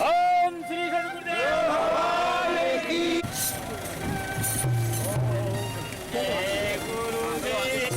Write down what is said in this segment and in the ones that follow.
ओम श्री सद्गुरुदेव भगवान की जय गुरुदेव।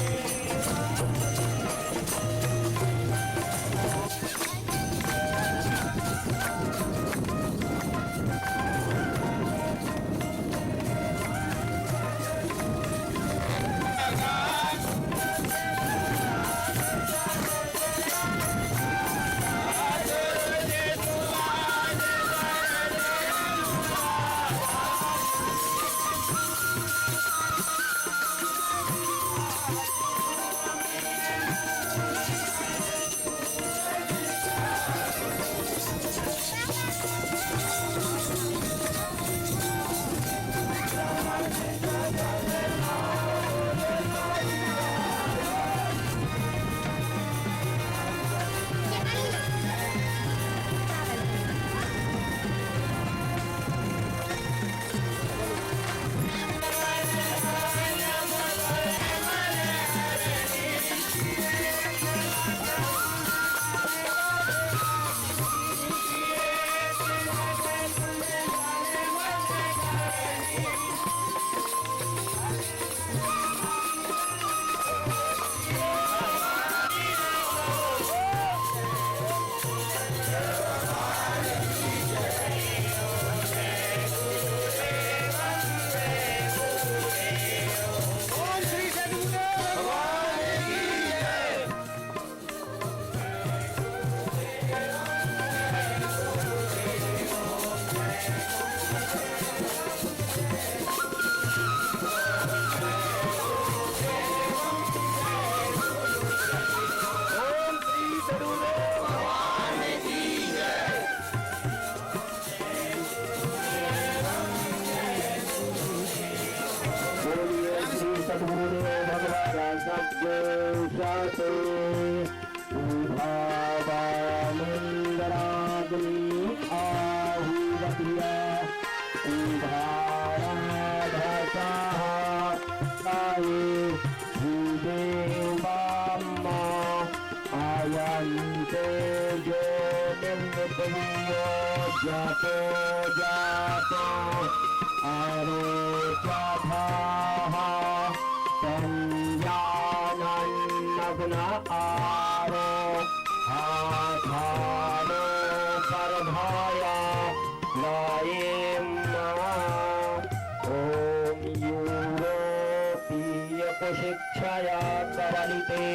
सद्गुरुदेव भगवान सद्गुरुशास्त्रे उभावानंदराग्नि आहुवतिया उभाराधसाः साये भूदेवाम्मा आयन्ते जो निर्मितयो जातो जातो आरोचाधाः संज्ञानन्नग्न आरो आधानो गर्भाया लायेम्मा ॐ यूरोपीयकुशिक्षया प्रबलिते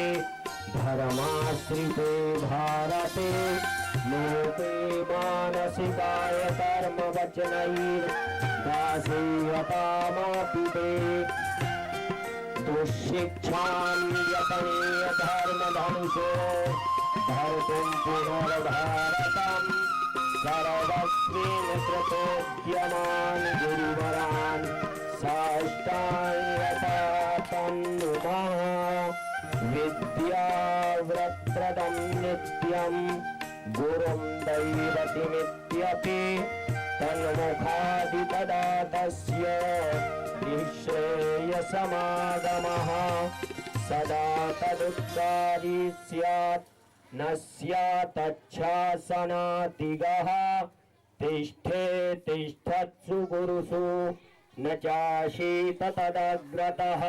धर्माश्रिते भारते लोके मानसिकाय कर्मवचनैर्दासीयतामपि ते दुःशिक्षां यतनेय धर्मधनुषो धर्तुं पुनर्भारतं सर्वस्मिन् कृतोद्यमान् गुरुवरान् साष्टाङ्गपातन्नुमः विद्याव्रतप्रदं नित्यं गुरुं दैवतिमित्यपि तन्मुखादिपदा तस्य निःश्रेयसमागमः सदा तदुत्सारी स्यात् न स्यात्तच्छासनातिगः तिष्ठे तिष्ठत्सु गुरुषु न चाशीत तदग्रतः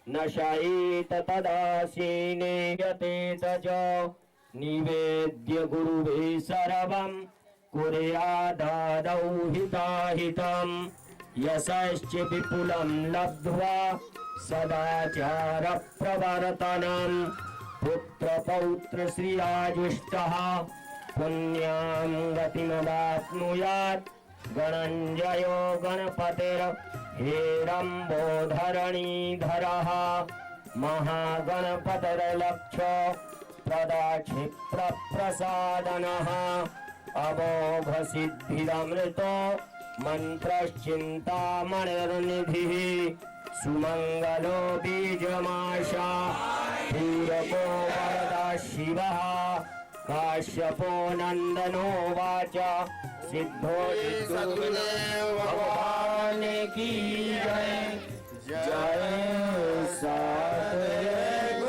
न शयेत तदासीने यते तज निवेद्य गुरुवे सर्वं कुर्यादादौ हिताहितं यशश्च विपुलं लब्ध्वा सदाचारप्रवर्तनं पुत्रपौत्र श्रियाजुष्टः पुण्यां गतिमवाप्नुयात् गणञ्जयो गणपतिर्हेरम्बोधरणीधरः महागणपतिर्लक्ष्य प्रदाक्षिप्रप्रसादनः अमोघसिद्धिरमृतो मन्त्रश्चिन्तामणिर्निधिः सुमङ्गलो बीजमाशा पूरको वरदा शिवः काश्यपो नन्दनो वाच सिद्धो सद्गुरुदेव भगवान की जय जय सद्गुरुदेव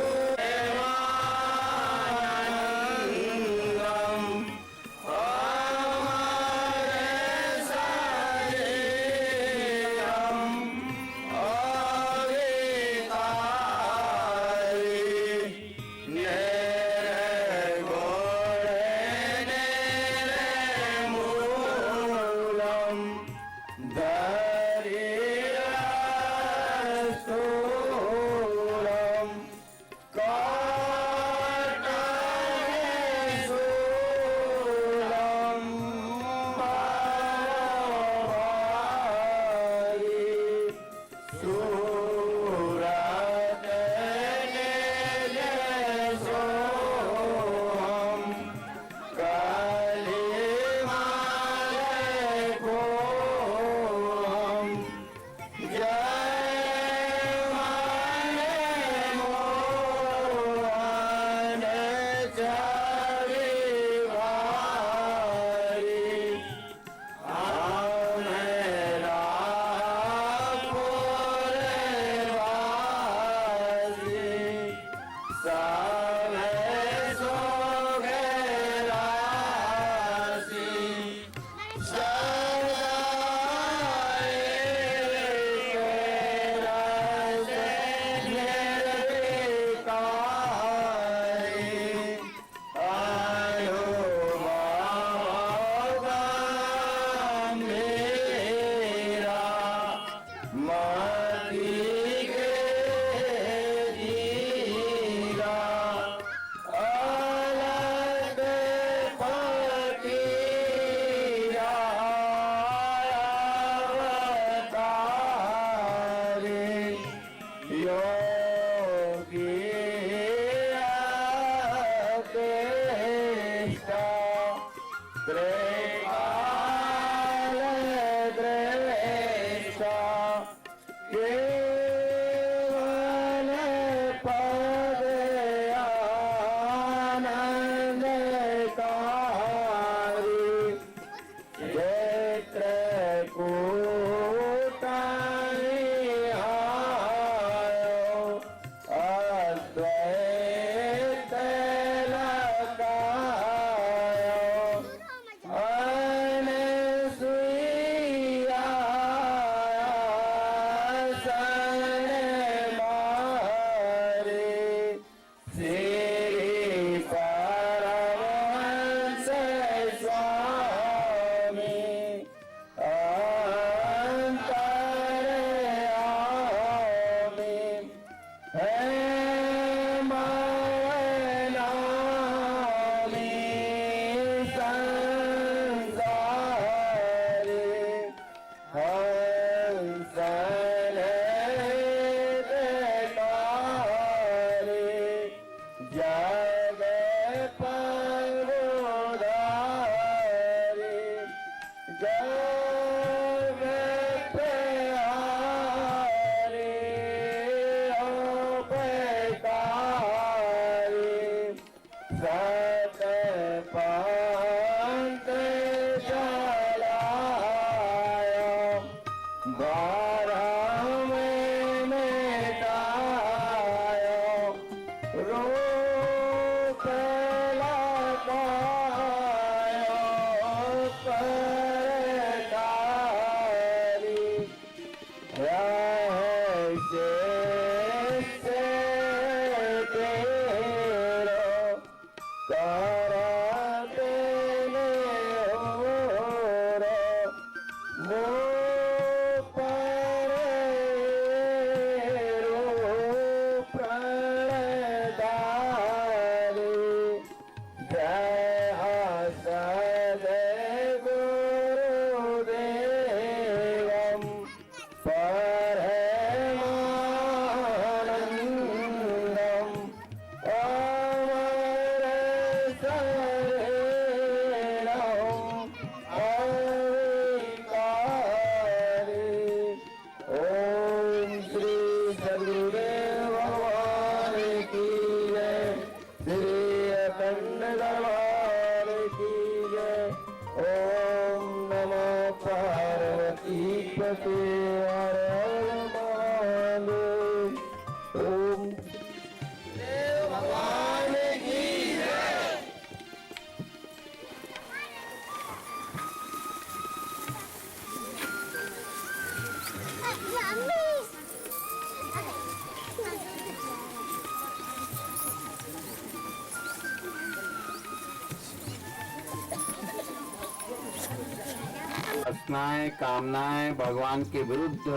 वासनाएं कामनाएं भगवान के विरुद्ध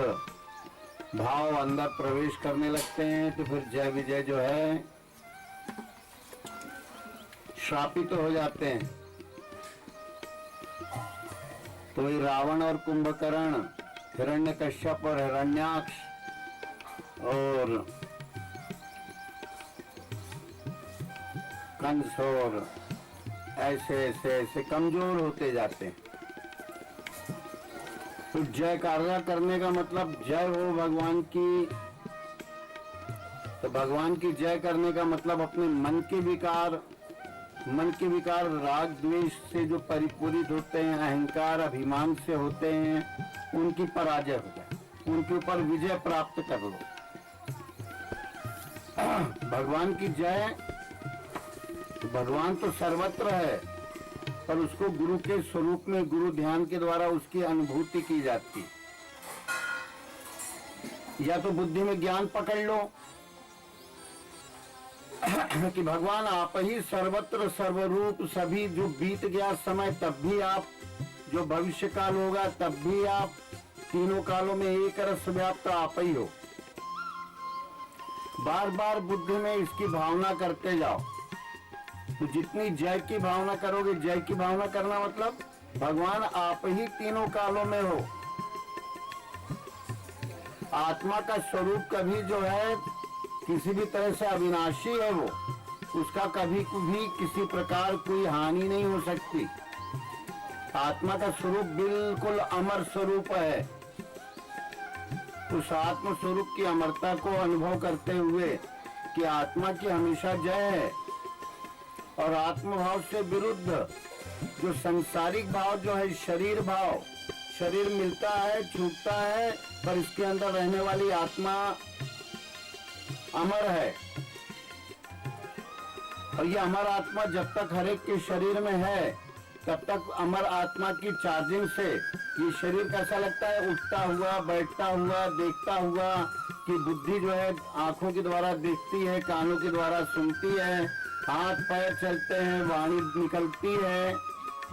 भाव अंदर प्रवेश करने लगते हैं तो फिर जय विजय जो है श्रापित हो जाते हैं। तो ये रावण और कुंभकर्ण, हिरण्यकश्यप और हिरण्याक्ष और कंस और ऐसे ऐसे ऐसे कमजोर होते जाते हैं। तो जयकारा करने का मतलब जय हो भगवान की। तो भगवान की जय करने का मतलब अपने मन के विकार राग द्वेष से जो परिपूरित होते हैं, अहंकार अभिमान से होते हैं, उनकी पराजय हो जाए, उनके ऊपर विजय प्राप्त कर लो। भगवान की जय। भगवान तो सर्वत्र है, पर उसको गुरु के स्वरूप में, गुरु ध्यान के द्वारा उसकी अनुभूति की जाती। या तो बुद्धि में ज्ञान पकड़ लो कि भगवान आप ही सर्वत्र सर्वरूप, सभी जो बीत गया समय तब भी आप, जो भविष्य काल होगा तब भी आप, तीनों कालों में एक रस व्याप्त आप ही हो। बार बार बुद्धि में इसकी भावना करते जाओ। तो जितनी जय की भावना करोगे, जय की भावना करना मतलब भगवान आप ही तीनों कालों में हो। आत्मा का स्वरूप कभी जो है किसी भी तरह से अविनाशी है, वो उसका कभी भी किसी प्रकार कोई हानि नहीं हो सकती। आत्मा का स्वरूप बिल्कुल अमर स्वरूप है। उस आत्म स्वरूप की अमरता को अनुभव करते हुए कि आत्मा की हमेशा जय है। और आत्मभाव से विरुद्ध जो सांसारिक भाव जो है, शरीर भाव, शरीर मिलता है, छूटता है, पर इसके अंदर रहने वाली आत्मा अमर है। और ये अमर आत्मा जब तक हर एक के शरीर में है, तब तक अमर आत्मा की चार्जिंग से ये शरीर कैसा लगता है, उठता हुआ, बैठता हुआ, देखता हुआ, कि बुद्धि जो है आंखों के द्वारा देखती है, कानों के द्वारा सुनती है, हाथ पैर चलते हैं, वाणी निकलती है,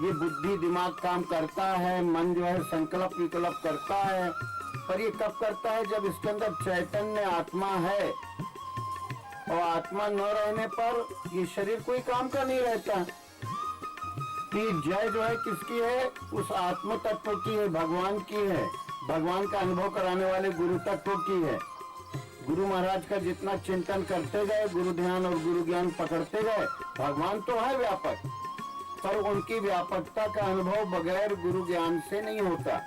ये बुद्धि दिमाग काम करता है, मन जो है संकल्प विकल्प करता है। पर ये कब करता है? जब इसके अंदर चैतन्य आत्मा है। और आत्मा न रहने पर ये शरीर कोई काम का नहीं रहता। कि जय जो है किसकी है? उस आत्म तत्व की है, भगवान की है, भगवान का अनुभव कराने वाले गुरु तत्व की है। गुरु महाराज का जितना चिंतन करते गए, गुरु ध्यान और गुरु ज्ञान पकड़ते गए, भगवान तो है व्यापक, पर उनकी व्यापकता का अनुभव बगैर गुरु ज्ञान से नहीं होता।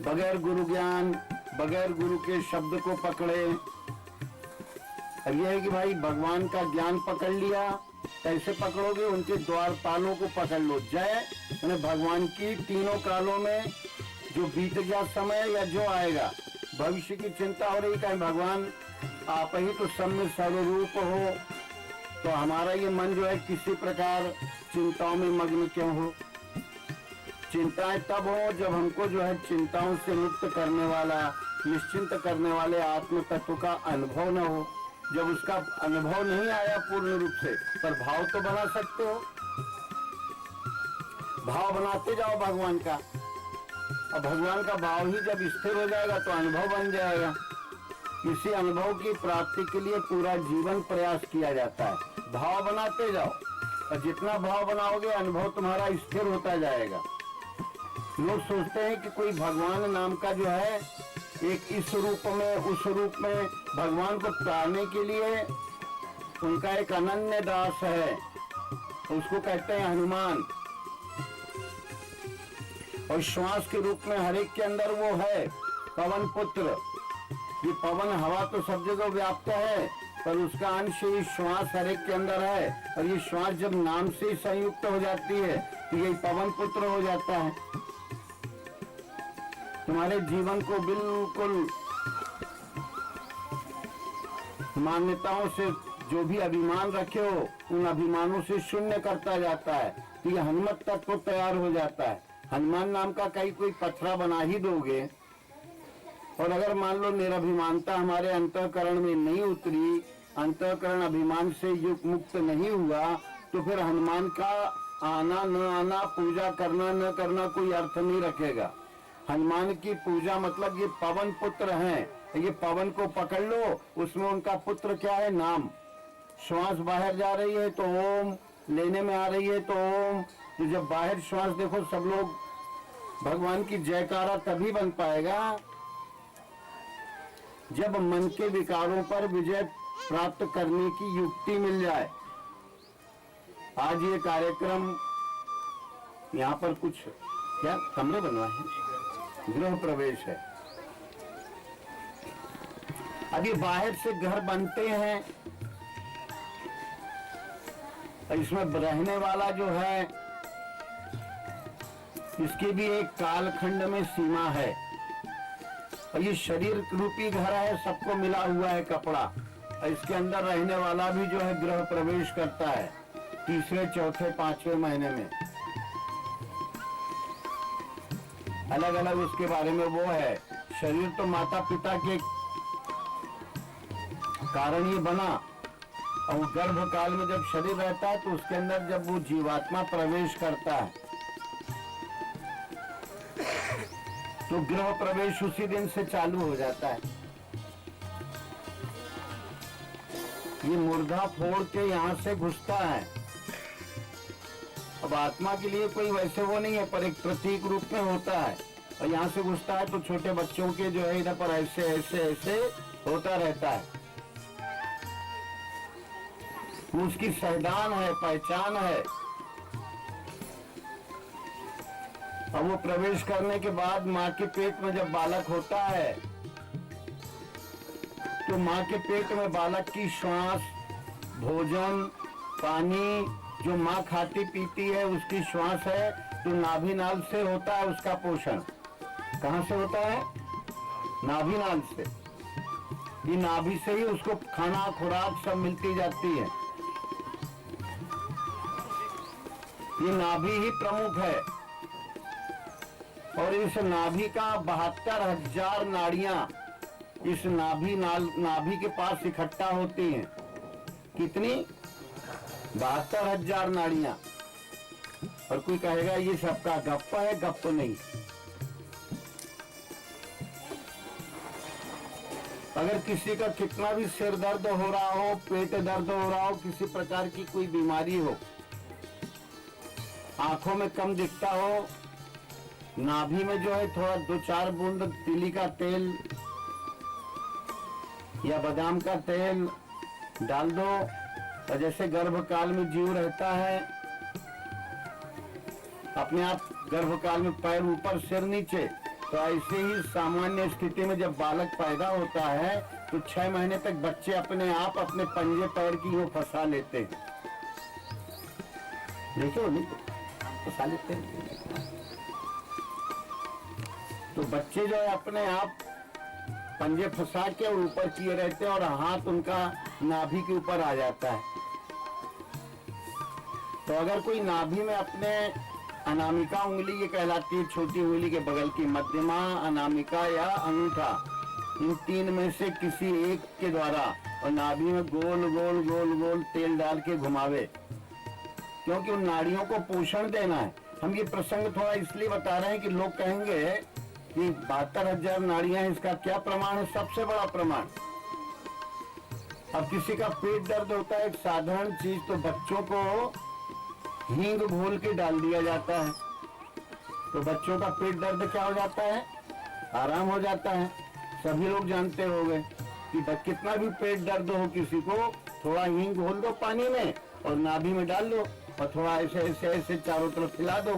बगैर गुरु ज्ञान, बगैर गुरु के शब्द को पकड़े। अब यह है कि भाई भगवान का ज्ञान पकड़ लिया, कैसे पकड़ोगे? उनके द्वारपालों को पकड़ लो। जय मैंने भगवान की तीनों कालों में जो बीत गया समय या जो आएगा, भविष्य की चिंता हो रही है, भगवान आप ही तो सब में सर्वरूप हो। तो हमारा ये मन जो है किसी प्रकार चिंताओं में मग्न क्यों हो? चिंताएं तब हो जब हमको जो है चिंताओं से मुक्त करने वाला, निश्चिंत करने वाले आत्म तत्व का अनुभव न हो। जब उसका अनुभव नहीं आया पूर्ण रूप से, पर भाव तो बना सकते हो। भाव बनाते जाओ भगवान का, और भगवान का भाव ही जब स्थिर हो जाएगा तो अनुभव बन जाएगा। इसी अनुभव की प्राप्ति के लिए पूरा जीवन प्रयास किया जाता है। भाव बनाते जाओ, और जितना भाव बनाओगे अनुभव तुम्हारा स्थिर होता जाएगा। लोग सोचते हैं कि कोई भगवान नाम का जो है एक इस रूप में उस रूप में, भगवान को पाने के लिए उनका एक अनन्य दास है, उसको कहते हैं हनुमान। और श्वास के रूप में हर एक के अंदर वो है पवन पुत्र। ये पवन हवा तो सब जगह व्याप्त है, पर उसका अंश ये श्वास हर एक के अंदर है। और ये श्वास जब नाम से संयुक्त हो जाती है तो ये पवन पुत्र हो जाता है। तुम्हारे जीवन को बिल्कुल मान्यताओं से जो भी अभिमान रखे हो, उन अभिमानों से शून्य करता जाता है। तो ये हनुमत तत्व तैयार हो जाता है। हनुमान नाम का कहीं कोई पथरा बना ही दोगे, और अगर मान लो निरभिमानता हमारे अंतःकरण में नहीं उतरी, अंतःकरण अभिमान से युक्त मुक्त नहीं हुआ, तो फिर हनुमान का आना न आना, पूजा करना न करना कोई अर्थ नहीं रखेगा। हनुमान की पूजा मतलब ये पवन पुत्र हैं, ये पवन को पकड़ लो, उसमें उनका पुत्र क्या है? नाम। श्वास बाहर जा रही है तो ओम, लेने में आ रही है तो ओम। तो जब बाहर श्वास देखो सब लोग भगवान की जयकारा तभी बन पाएगा जब मन के विकारों पर विजय प्राप्त करने की युक्ति मिल जाए। आज ये कार्यक्रम यहाँ पर कुछ क्या कमरे बनवाए हैं, गृह प्रवेश है। अभी बाहर से घर बनते हैं, इसमें रहने वाला जो है इसकी भी एक कालखंड में सीमा है। और ये शरीर रूपी घर है, सबको मिला हुआ है कपड़ा, और इसके अंदर रहने वाला भी जो है गृह प्रवेश करता है तीसरे, चौथे, पांचवें महीने में। अलग अलग उसके बारे में वो है। शरीर तो माता पिता के कारण ही बना, और गर्भ काल में जब शरीर रहता है तो उसके अंदर जब वो जीवात्मा प्रवेश करता है तो गृह प्रवेश उसी दिन से चालू हो जाता है। ये मुर्दा फोड़ के यहाँ से घुसता है। अब आत्मा के लिए कोई वैसे वो नहीं है, पर एक प्रतीक रूप में होता है। और यहाँ से घुसता है तो छोटे बच्चों के जो है इधर पर ऐसे ऐसे ऐसे होता रहता है। उसकी सहदान है, पहचान है। अब वो प्रवेश करने के बाद माँ के पेट में जब बालक होता है तो माँ के पेट में बालक की श्वास, भोजन, पानी जो माँ खाती पीती है उसकी श्वास है, तो नाभि नाल से होता है उसका पोषण। कहाँ से होता है? नाभि नाल से। ये नाभि से ही उसको खाना खुराक सब मिलती जाती है। ये नाभि ही प्रमुख है। और इस नाभि का 72,000 नाड़ियां इस नाभि के पास इकट्ठा होती हैं। कितनी? 72,000 नाड़ियां। और कोई कहेगा ये सबका गप्पा है, गप्प नहीं। अगर किसी का कितना भी सिर दर्द हो रहा हो, पेट दर्द हो रहा हो, किसी प्रकार की कोई बीमारी हो, आंखों में कम दिखता हो, नाभि में जो है थोड़ा 2-4 बूंद तिली का तेल या बादाम का तेल डाल दो। और जैसे गर्भकाल में जीव रहता है, अपने आप गर्भकाल में पैर ऊपर सिर नीचे, तो ऐसे ही सामान्य स्थिति में जब बालक पैदा होता है तो 6 महीने तक बच्चे अपने आप अपने पंजे पैर की वो फंसा लेते हैं। देखो नहीं फंसा लेते हैं। तो बच्चे जो है अपने आप पंजे फंसा के और ऊपर किए रहते हैं और हाथ उनका नाभि के ऊपर आ जाता है। तो अगर कोई नाभि में अपने अनामिका उंगली, ये कहलाती है छोटी उंगली के बगल की, मध्यमा, अनामिका या अंगूठा, इन 3 में से किसी एक के द्वारा और नाभि में गोल गोल गोल गोल तेल डाल के घुमावे, क्योंकि उन नाड़ियों को पोषण देना है। हम ये प्रसंग थोड़ा इसलिए बता रहे हैं कि लोग कहेंगे कि 72,000 नाड़ियां, इसका क्या प्रमाण है? सबसे बड़ा प्रमाण। अब किसी का पेट दर्द होता है, एक साधारण चीज, तो बच्चों को हींग घोल के डाल दिया जाता है, तो बच्चों का पेट दर्द क्या हो जाता है? आराम हो जाता है। सभी लोग जानते होंगे कि कितना भी पेट दर्द हो किसी को, थोड़ा हींग घोल दो पानी में और नाभि में डाल दो और थोड़ा ऐसे ऐसे ऐसे चारों तरफ खिला दो,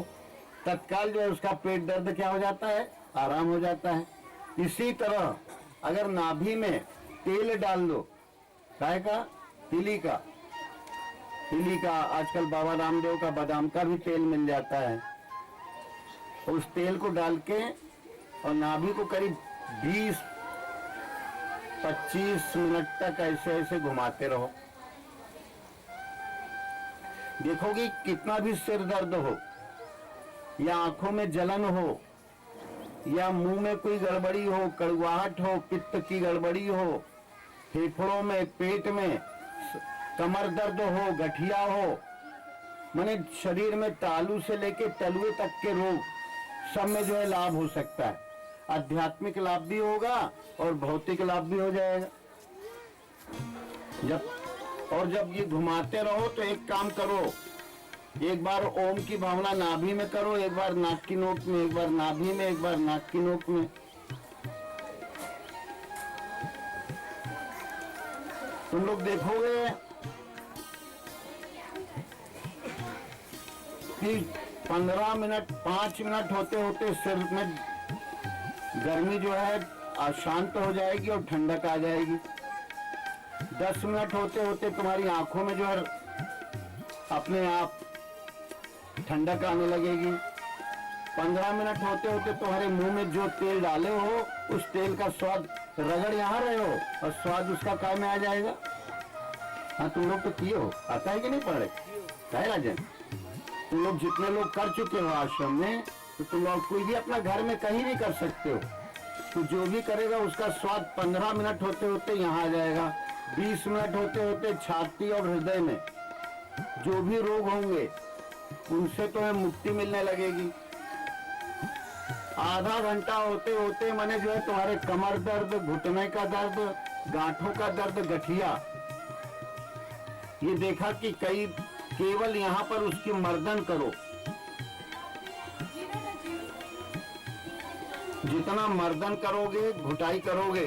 तत्काल जो है उसका पेट दर्द क्या हो जाता है? आराम हो जाता है। इसी तरह अगर नाभि में तेल डाल दो, काय का? तिली का। तिली का आजकल बाबा रामदेव का बादाम का भी तेल मिल जाता है। उस तेल को डाल के और नाभि को करीब 20-25 मिनट तक ऐसे ऐसे घुमाते रहो। देखोगे कितना भी सिर दर्द हो या आंखों में जलन हो या मुंह में कोई गड़बड़ी हो, कड़वाहट हो, पित्त की गड़बड़ी हो, फेफड़ों में, पेट में, कमर दर्द हो, गठिया हो, माने शरीर में तालू से लेके तलुए तक के रोग, सब में जो है लाभ हो सकता है। आध्यात्मिक लाभ भी होगा और भौतिक लाभ भी हो जाएगा। जब और जब ये घुमाते रहो तो एक काम करो, एक बार ओम की भावना नाभि में करो, एक बार नाक की नोक में, एक बार नाभि में, एक बार नाक की नोक में। तुम लोग देखोगे कि 15 मिनट 5 मिनट होते होते सिर में गर्मी जो है अशांत हो जाएगी और ठंडक आ जाएगी। 10 मिनट होते होते तुम्हारी आंखों में जो है अपने आप ठंडक आने लगेगी। 15 मिनट होते होते तुम्हारे मुंह में जो तेल डाले हो उस तेल का स्वाद रगड़ यहाँ रहे हो और स्वाद उसका काय में आ जाएगा। हाँ, तुम लोग तो किए हो, आता है कि नहीं पढ़े? है राजन, तुम लोग जितने लोग कर चुके हो आश्रम में, तो तुम लोग कोई भी अपना घर में कहीं भी कर सकते हो। तो जो भी करेगा उसका स्वाद 15 मिनट होते होते यहाँ आ जाएगा। 20 मिनट होते होते छाती और हृदय में जो भी रोग होंगे उनसे तुम्हें मुक्ति मिलने लगेगी। आधा घंटा होते होते माने जो है तुम्हारे कमर दर्द, घुटने का दर्द, गांठों का दर्द, गठिया, ये देखा कि कई केवल यहाँ पर उसकी मर्दन करो। जितना मर्दन करोगे, घुटाई करोगे,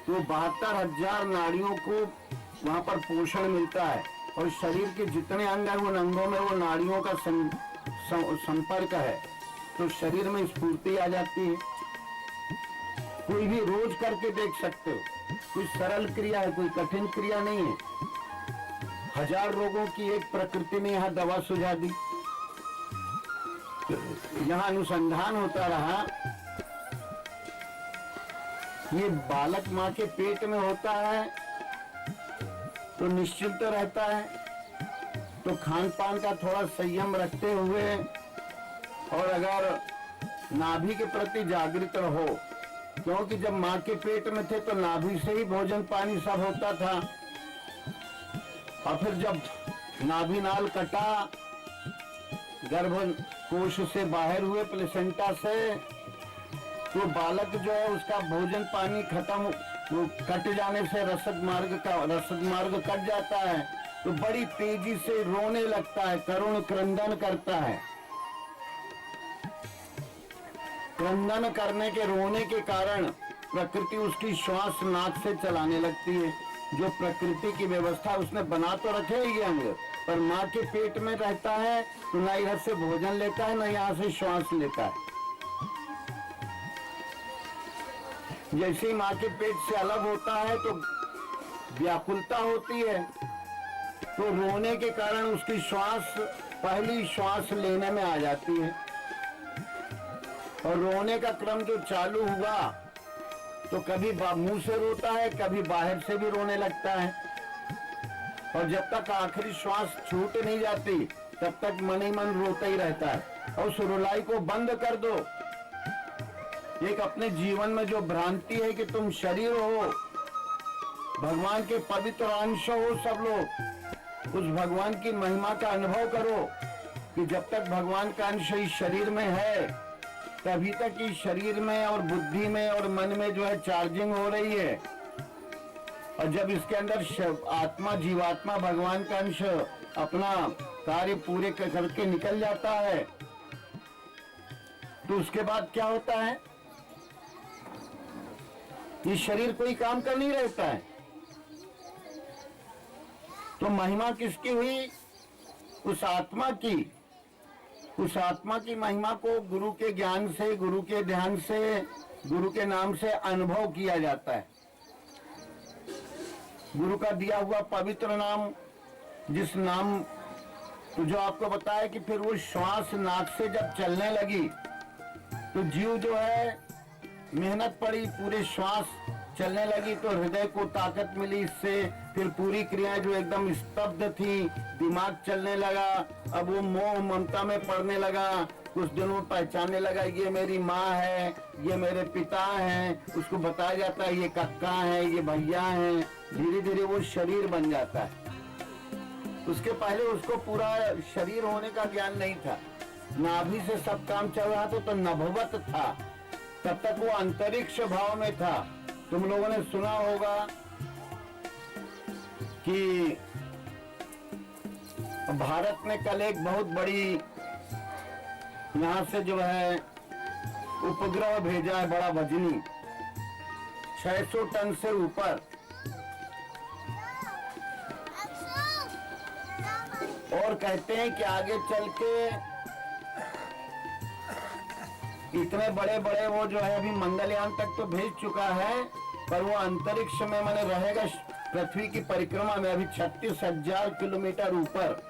तो 72,000 नाड़ियों को वहां पर पोषण मिलता है और शरीर के जितने अंग हैं उन अंगों में वो नाड़ियों का संपर्क है, तो शरीर में स्फूर्ति आ जाती है। कोई भी रोज करके देख सकते हो, कोई सरल क्रिया है, कोई कठिन क्रिया नहीं है। 1000 रोगों की एक प्रकृति ने यहाँ दवा सुझा दी। यहाँ अनुसंधान होता रहा, ये बालक माँ के पेट में होता है तो निश्चिंत रहता है, तो खान पान का थोड़ा संयम रखते हुए और अगर नाभि के प्रति जागृत रहो, क्योंकि जब माँ के पेट में थे तो नाभि से ही भोजन पानी सब होता था, और फिर जब नाभि नाल कटा, गर्भ कोश से बाहर हुए प्लेसेंटा से, तो बालक जो है उसका भोजन पानी खत्म, वो कट जाने से रसद मार्ग कट जाता है, तो बड़ी तेजी से रोने लगता है, करुण क्रंदन करता है। क्रंदन करने के, रोने के कारण प्रकृति उसकी श्वास नाक से चलाने लगती है। जो प्रकृति की व्यवस्था उसने बना तो रखे है ये अंग, पर माँ के पेट में रहता है तो न इधर से भोजन लेता है न यहाँ से श्वास लेता है। जैसे ही माँ के पेट से अलग होता है तो व्याकुलता होती है, तो रोने के कारण उसकी श्वास पहली श्वास लेने में आ जाती है, और रोने का क्रम जो चालू हुआ तो कभी मुंह से रोता है, कभी बाहर से भी रोने लगता है, और जब तक आखिरी श्वास छूट नहीं जाती तब तक मन ही मन रोता ही रहता है। और उस रुलाई को बंद कर दो। एक अपने जीवन में जो भ्रांति है कि तुम शरीर हो, भगवान के पवित्र अंश हो, सब लोग उस भगवान की महिमा का अनुभव करो कि जब तक भगवान का अंश इस शरीर में है तभी तक इस शरीर में और बुद्धि में और मन में जो है चार्जिंग हो रही है, और जब इसके अंदर आत्मा, जीवात्मा, भगवान का अंश अपना कार्य पूरे करके निकल जाता है, तो उसके बाद क्या होता है? ये शरीर कोई काम कर नहीं रहता है। तो महिमा किसकी हुई? उस आत्मा की। उस आत्मा की महिमा को गुरु के ज्ञान से, गुरु के ध्यान से, गुरु के नाम से अनुभव किया जाता है। गुरु का दिया हुआ पवित्र नाम, जिस नाम तो जो आपको बताया कि फिर वो श्वास नाक से जब चलने लगी तो जीव जो है मेहनत पड़ी, पूरे श्वास चलने लगी तो हृदय को ताकत मिली इससे। फिर पूरी क्रियाएं जो एकदम स्तब्ध थी, दिमाग चलने लगा, अब वो मोह ममता में पड़ने लगा। कुछ दिनों पहचानने लगा ये मेरी माँ है, ये मेरे पिता हैं, उसको बताया जाता है ये कक्का है, ये भैया हैं। धीरे धीरे वो शरीर बन जाता है। उसके पहले उसको पूरा शरीर होने का ज्ञान नहीं था, नाभि से सब काम चल रहा था, तो नभवत था, तब तक वो अंतरिक्ष भाव में था। तुम लोगों ने सुना होगा कि भारत ने कल एक बहुत बड़ी यहाँ से जो है उपग्रह भेजा है, बड़ा वजनी, 600 टन से ऊपर, और कहते हैं कि आगे चल के इतने बड़े बड़े वो जो है अभी मंगलयान तक तो भेज चुका है, पर वो अंतरिक्ष में माने रहेगा, पृथ्वी की परिक्रमा में अभी 36,000 किलोमीटर ऊपर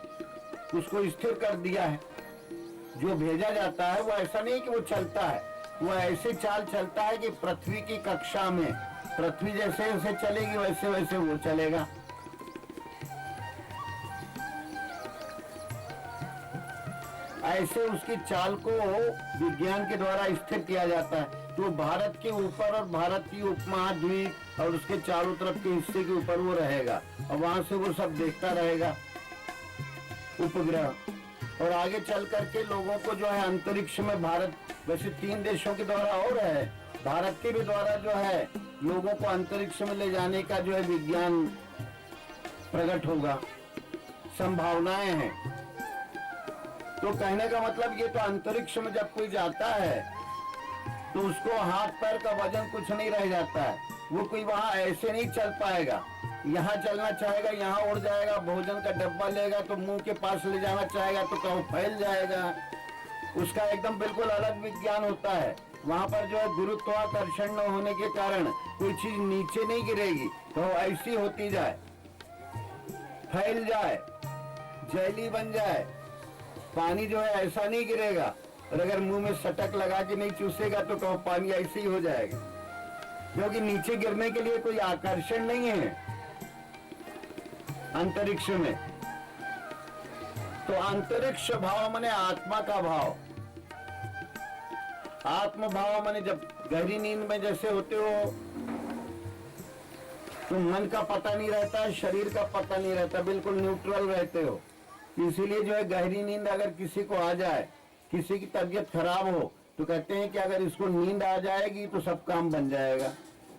उसको स्थिर कर दिया है। जो भेजा जाता है वो ऐसा नहीं कि वो चलता है, वो ऐसे चाल चलता है कि पृथ्वी की कक्षा में, पृथ्वी जैसे जैसे चलेगी वैसे वैसे वो चलेगा। ऐसे उसकी चाल को विज्ञान के द्वारा स्थिर किया जाता है। तो भारत के ऊपर और भारत की उपमहाद्वीप और उसके चारों तरफ के हिस्से के ऊपर वो रहेगा और वहां से वो सब देखता रहेगा उपग्रह। और आगे चल करके लोगों को जो है अंतरिक्ष में, भारत वैसे 3 देशों के द्वारा और है, भारत के भी द्वारा जो है लोगों को अंतरिक्ष में ले जाने का जो है विज्ञान प्रकट होगा, संभावनाएं हैं। तो कहने का मतलब ये तो अंतरिक्ष में जब कोई जाता है तो उसको हाथ पैर का वजन कुछ नहीं रह जाता है, वो कोई वहां ऐसे नहीं चल पाएगा। यहाँ चलना चाहेगा यहाँ उड़ जाएगा, भोजन का डब्बा लेगा तो मुंह के पास ले जाना चाहेगा तो कहीं फैल जाएगा। उसका एकदम बिल्कुल अलग विज्ञान होता है। वहां पर जो है गुरुत्वाकर्षण न होने के कारण कोई चीज नीचे नहीं गिरेगी, तो ऐसी होती जाए, फैल जाए, जैली बन जाए। पानी जो है ऐसा नहीं गिरेगा, और अगर मुंह में सटक लगा के नहीं चूसेगा तो कहो पानी ऐसे ही हो जाएगा, क्योंकि नीचे गिरने के लिए कोई आकर्षण नहीं है अंतरिक्ष में। तो अंतरिक्ष भाव माने आत्मा का भाव। आत्म भाव माने जब गहरी नींद में जैसे होते हो तो मन का पता नहीं रहता, शरीर का पता नहीं रहता, बिल्कुल न्यूट्रल रहते हो। इसीलिए जो है गहरी नींद अगर किसी को आ जाए, किसी की तबीयत खराब हो, तो कहते हैं कि अगर इसको नींद आ जाएगी तो सब काम बन जाएगा,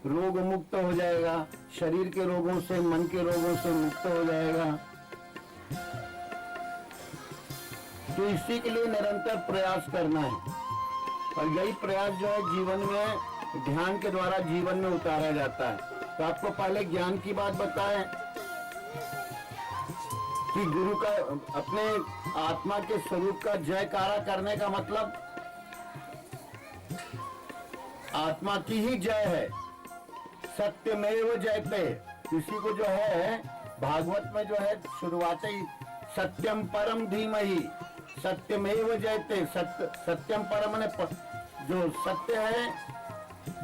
रोग मुक्त हो जाएगा, शरीर के रोगों से, मन के रोगों से मुक्त हो जाएगा। तो इसी के लिए निरंतर प्रयास करना है, और यही प्रयास जो है जीवन में ध्यान के द्वारा जीवन में उतारा जाता है। तो आपको पहले ज्ञान की बात बताएं कि गुरु का, अपने आत्मा के स्वरूप का जयकारा करने का मतलब आत्मा की ही जय है। सत्यमेव जयते, इसी को जो है भागवत में जो है शुरुआत ही सत्यम परम धीमहि, सत्यमेव जयते। सत्यम परम ने जो सत्य है,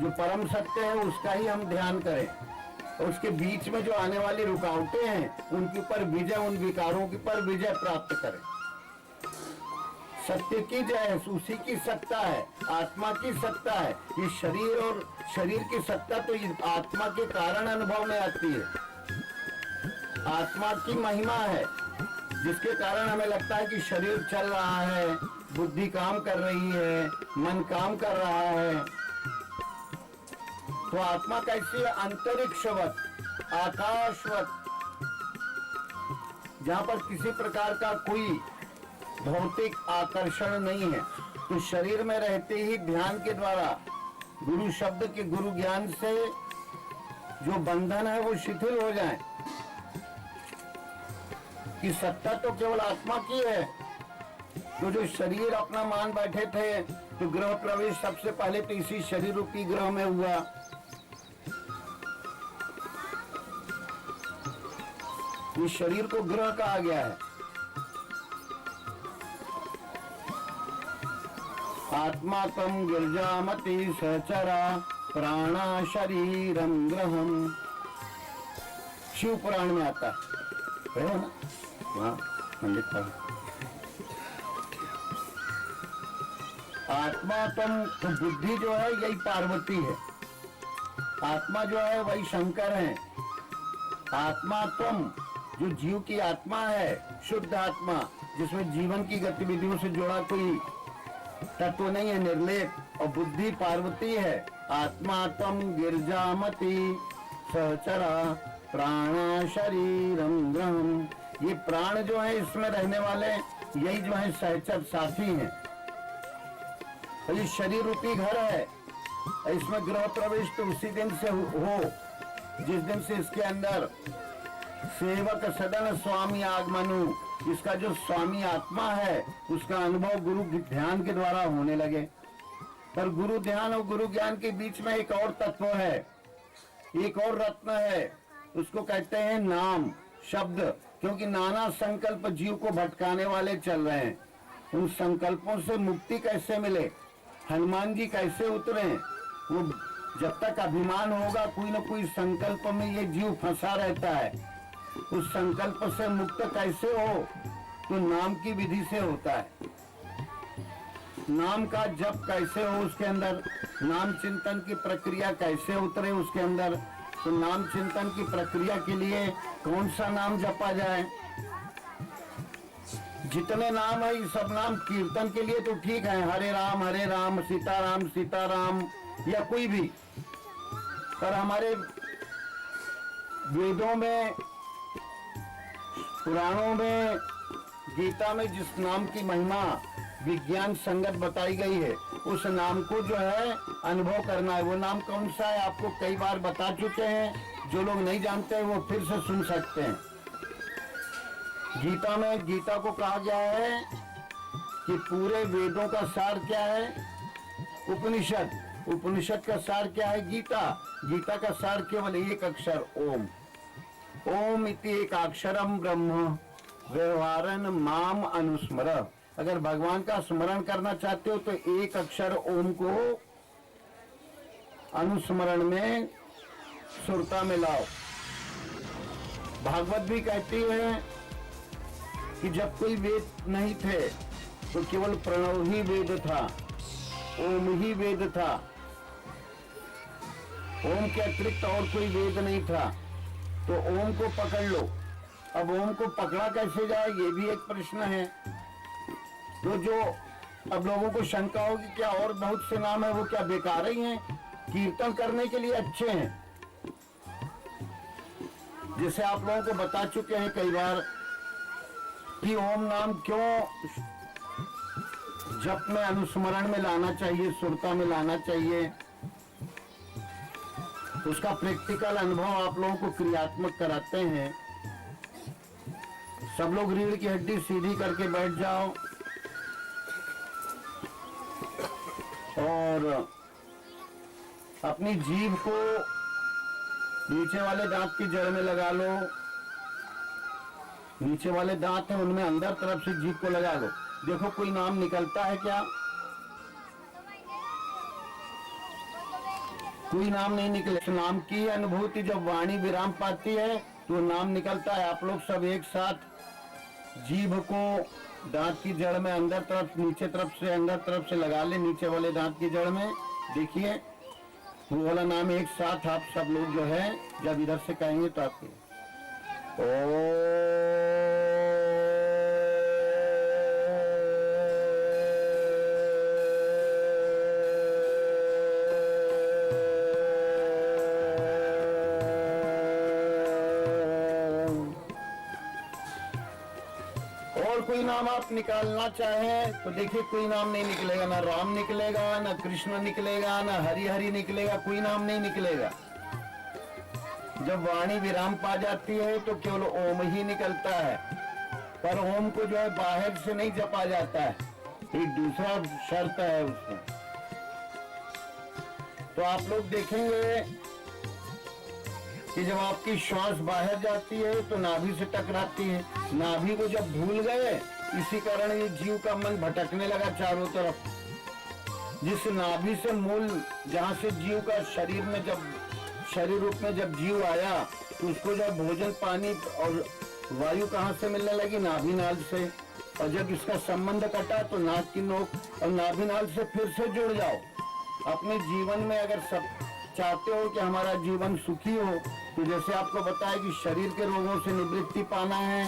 जो परम सत्य है, उसका ही हम ध्यान करें, और उसके बीच में जो आने वाली रुकावटें हैं उनके ऊपर विजय, उन विकारों के ऊपर विजय प्राप्त करें। सत्य की जय है, उसी की सत्ता है, आत्मा की सत्ता है। ये शरीर और शरीर की सत्ता तो आत्मा के कारण अनुभव में आती है। आत्मा की महिमा है, जिसके कारण हमें लगता है कि शरीर चल रहा है, बुद्धि काम कर रही है, मन काम कर रहा है। तो आत्मा कैसी है? अंतरिक्षवत, आकाशवत, जहां पर किसी प्रकार का कोई भौतिक आकर्षण नहीं है। तो शरीर में रहते ही ध्यान के द्वारा, गुरु शब्द के, गुरु ज्ञान से जो बंधन है वो शिथिल हो जाए। कि सत्ता तो केवल आत्मा की है। तो जो शरीर अपना मान बैठे थे, तो ग्रह प्रवेश सबसे पहले तो इसी शरीर रूपी ग्रह में हुआ। इस शरीर को ग्रह कहा गया है। आत्मा तम गिरजामति सचरा प्राणा शरीरम ग्रहम, शिव पुराण में आता है ना? हाँ, पंडित भाई। आत्मा तम, तो बुद्धि जो है यही पार्वती है, आत्मा जो है वही शंकर है। आत्मा तम, जो जीव की आत्मा है, शुद्ध आत्मा, जिसमें जीवन की गतिविधियों से जुड़ा कोई तत्व नहीं है, निर्लेप। और बुद्धि पार्वती है। आत्मा तम गिरजामति सहचरा प्राण शरीरम ग्रहम। ये प्राण जो है इसमें रहने वाले यही जो है सहचर साथी हैं। तो ये शरीर रूपी घर है, इसमें गृह प्रवेश तो उसी दिन से हो जिस दिन से इसके अंदर सेवक सदन स्वामी आगमनु, इसका जो स्वामी आत्मा है उसका अनुभव गुरु ध्यान के द्वारा होने लगे। पर गुरु ध्यान और गुरु ज्ञान के बीच में एक और तत्व है, एक और रत्न है, उसको कहते हैं नाम शब्द। क्योंकि नाना संकल्प जीव को भटकाने वाले चल रहे हैं, उन संकल्पों से मुक्ति कैसे मिले, हनुमान जी कैसे उतरे, वो जब तक अभिमान होगा कोई न कोई संकल्प में ये जीव फंसा रहता है। उस संकल्प से मुक्त कैसे हो, तो नाम की विधि से होता है। नाम का जप कैसे हो, उसके अंदर नाम चिंतन की प्रक्रिया कैसे उतरे उसके अंदर। तो नाम चिंतन की प्रक्रिया के लिए कौन सा नाम जपा जाए, जितने नाम है ये सब नाम कीर्तन के लिए तो ठीक है, हरे राम सीताराम या कोई भी। पर हमारे वेदों में, पुराणों में, गीता में जिस नाम की महिमा विज्ञान संगत बताई गई है, उस नाम को जो है अनुभव करना है। वो नाम कौन सा है आपको कई बार बता चुके हैं, जो लोग नहीं जानते हैं वो फिर से सुन सकते हैं। गीता में, गीता को कहा गया है कि पूरे वेदों का सार क्या है, उपनिषद। उपनिषद का सार क्या है, गीता। गीता का सार केवल एक अक्षर ओम। ओम इति एक अक्षरम ब्रह्म व्यवहारन माम अनुस्मर। अगर भगवान का स्मरण करना चाहते हो तो एक अक्षर ओम को अनुस्मरण में सुरता में लाओ। भागवत भी कहती है कि जब कोई वेद नहीं थे तो केवल प्रणव ही वेद था, ओम ही वेद था। ओम के अतिरिक्त और कोई वेद नहीं था, तो ओम को पकड़ लो। अब ओम को पकड़ा कैसे जाए, ये भी एक प्रश्न है। तो जो अब लोगों को शंका होगी क्या और बहुत से नाम है वो क्या बेकार ही हैं, कीर्तन करने के लिए अच्छे हैं। जैसे आप लोगों को बता चुके हैं कई बार कि ओम नाम क्यों जप में, अनुस्मरण में लाना चाहिए, सुरता में लाना चाहिए। तो उसका प्रैक्टिकल अनुभव आप लोगों को क्रियात्मक कराते हैं। सब लोग रीढ़ की हड्डी सीधी करके बैठ जाओ और अपनी जीभ को नीचे वाले दांत की जड़ में लगा लो। नीचे वाले दांत है उनमें अंदर तरफ से जीभ को लगा लो। देखो कोई नाम निकलता है क्या, कोई नाम नहीं निकले। नाम की अनुभूति जब वाणी विराम पाती है तो नाम निकलता है। आप लोग सब एक साथ जीभ को दांत की जड़ में अंदर तरफ, नीचे तरफ से, अंदर तरफ से लगा ले, नीचे वाले दांत की जड़ में। देखिए वो वाला नाम एक साथ आप सब लोग जो है जब इधर से कहेंगे तो आपके और कोई नाम आप निकालना चाहें तो देखिए कोई नाम नहीं निकलेगा, ना राम निकलेगा, ना कृष्ण निकलेगा, ना हरि हरि निकलेगा, कोई नाम नहीं निकलेगा। जब वाणी विराम पा जाती है तो केवल ओम ही निकलता है। पर ओम को जो है बाहर से नहीं जपा जाता है, एक दूसरा शर्त है उसमें। तो आप लोग देखेंगे कि जब आपकी श्वास बाहर जाती है तो नाभि से टकराती है। नाभि को जब भूल गए, इसी कारण ये जीव का मन भटकने लगा चारों तरफ। जिस नाभि से मूल, जहाँ से जीव का शरीर में, जब शरीर रूप में जब जीव आया तो उसको जब भोजन पानी और वायु कहाँ से मिलने लगी, नाभि नाल से। और जब इसका संबंध कटा तो नाक की नोक और नाभि नाल से फिर से जुड़ जाओ। अपने जीवन में अगर सब चाहते हो कि हमारा जीवन सुखी हो, तो जैसे आपको बताया कि शरीर के रोगों से निवृत्ति पाना है,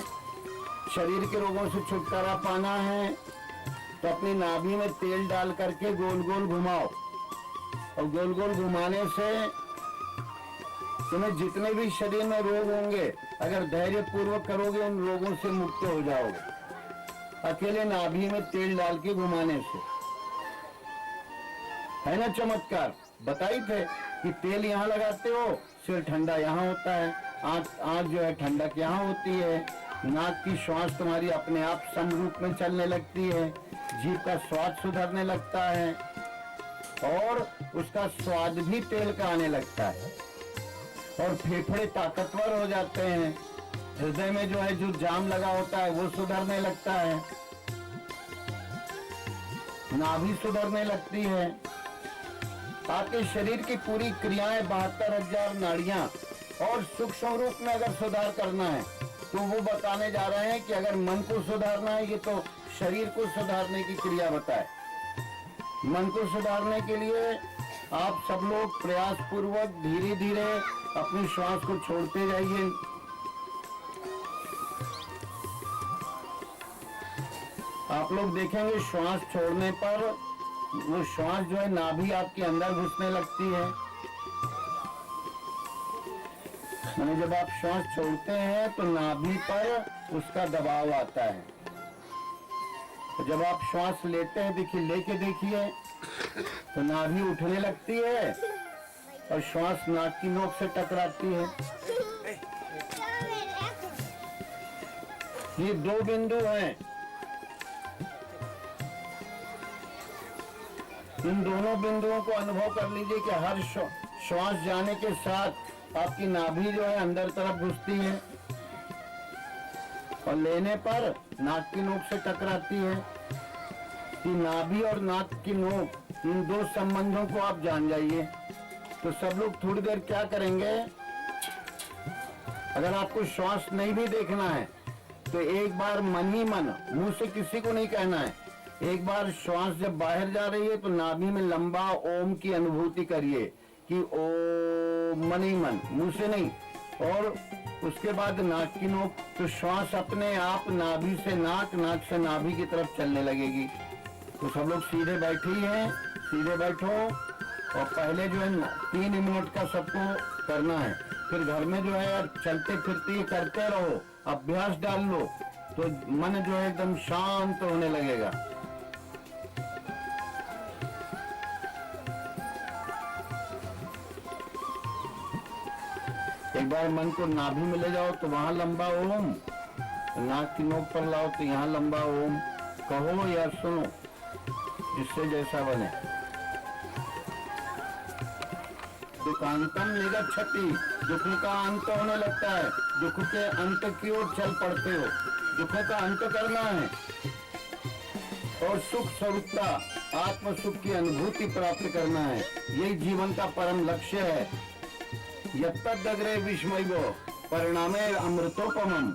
शरीर के रोगों से छुटकारा पाना है, तो अपनी नाभि में तेल डाल करके गोल गोल घुमाओ। और गोल गोल घुमाने से तुम्हें जितने भी शरीर में रोग होंगे, अगर धैर्य पूर्वक करोगे उन रोगों से मुक्त हो जाओगे, अकेले नाभि में तेल डाल के घुमाने से। है ना चमत्कार? बताई थे कि तेल यहाँ लगाते हो, सिर ठंडा यहाँ होता है, आँख जो है ठंडक यहाँ होती है, नाक की श्वास तुम्हारी अपने आप समरूप में चलने लगती है, जीभ का स्वाद सुधरने लगता है और उसका स्वाद भी तेल का आने लगता है, और फेफड़े ताकतवर हो जाते हैं, हृदय में जो है जो जाम लगा होता है वो सुधरने लगता है, नाभि सुधरने लगती है। आपके शरीर की पूरी क्रियाएं 72,000 नाड़ियां और सूक्ष्म रूप में अगर सुधार करना है तो वो बताने जा रहे हैं कि अगर मन को सुधारना है, ये तो शरीर को सुधारने की क्रिया बताए। मन को सुधारने के लिए आप सब लोग प्रयास पूर्वक धीरे धीरे अपनी श्वास को छोड़ते जाइए। आप लोग देखेंगे श्वास छोड़ने पर वो श्वास जो है नाभि आपके अंदर घुसने लगती है। मैंने जब आप श्वास छोड़ते हैं तो नाभि पर उसका दबाव आता है। तो जब आप श्वास लेते हैं, देखिए लेके देखिए, तो नाभि उठने लगती है और श्वास नाक की नोक से टकराती है। ये दो बिंदु हैं। इन दोनों बिंदुओं को अनुभव कर लीजिए कि हर श्वास जाने के साथ आपकी नाभि जो है अंदर तरफ घुसती है और लेने पर नाक की नोक से टकराती है। कि नाभि और नाक की नोक, इन दो संबंधों को आप जान जाइए। तो सब लोग थोड़ी देर क्या करेंगे, अगर आपको श्वास नहीं भी देखना है तो एक बार मन ही मन, मुंह से किसी को नहीं कहना है, एक बार श्वास जब बाहर जा रही है तो नाभि में लंबा ओम की अनुभूति करिए कि ओम, मन ही मन, मुंह से नहीं। और उसके बाद नाक की नोक, तो श्वास अपने आप नाभि से नाक, नाक से नाभि की तरफ चलने लगेगी। तो सब लोग सीधे बैठे ही हैं, सीधे बैठो। और पहले जो है 3 मिनट का सबको करना है, फिर घर में जो है चलते फिरते करते रहो, अभ्यास डाल लो तो मन जो है एकदम शांत होने लगेगा। एक बार मन को नाभि में ले जाओ तो वहां लंबा ओम, नाक की नोक पर लाओ तो यहाँ लंबा ओम कहो या सुनो, जिससे जैसा बने। दुखांतम निगच्छति, दुख का अंत होने लगता है, दुख के अंत की ओर चल पड़ते हो। दुख का अंत करना है और सुख स्वरूपता, आत्म सुख की अनुभूति प्राप्त करना है। यही जीवन का परम लक्ष्य है। यत्तदग्रे विस्मयो परिणामे अमृतोपमम्।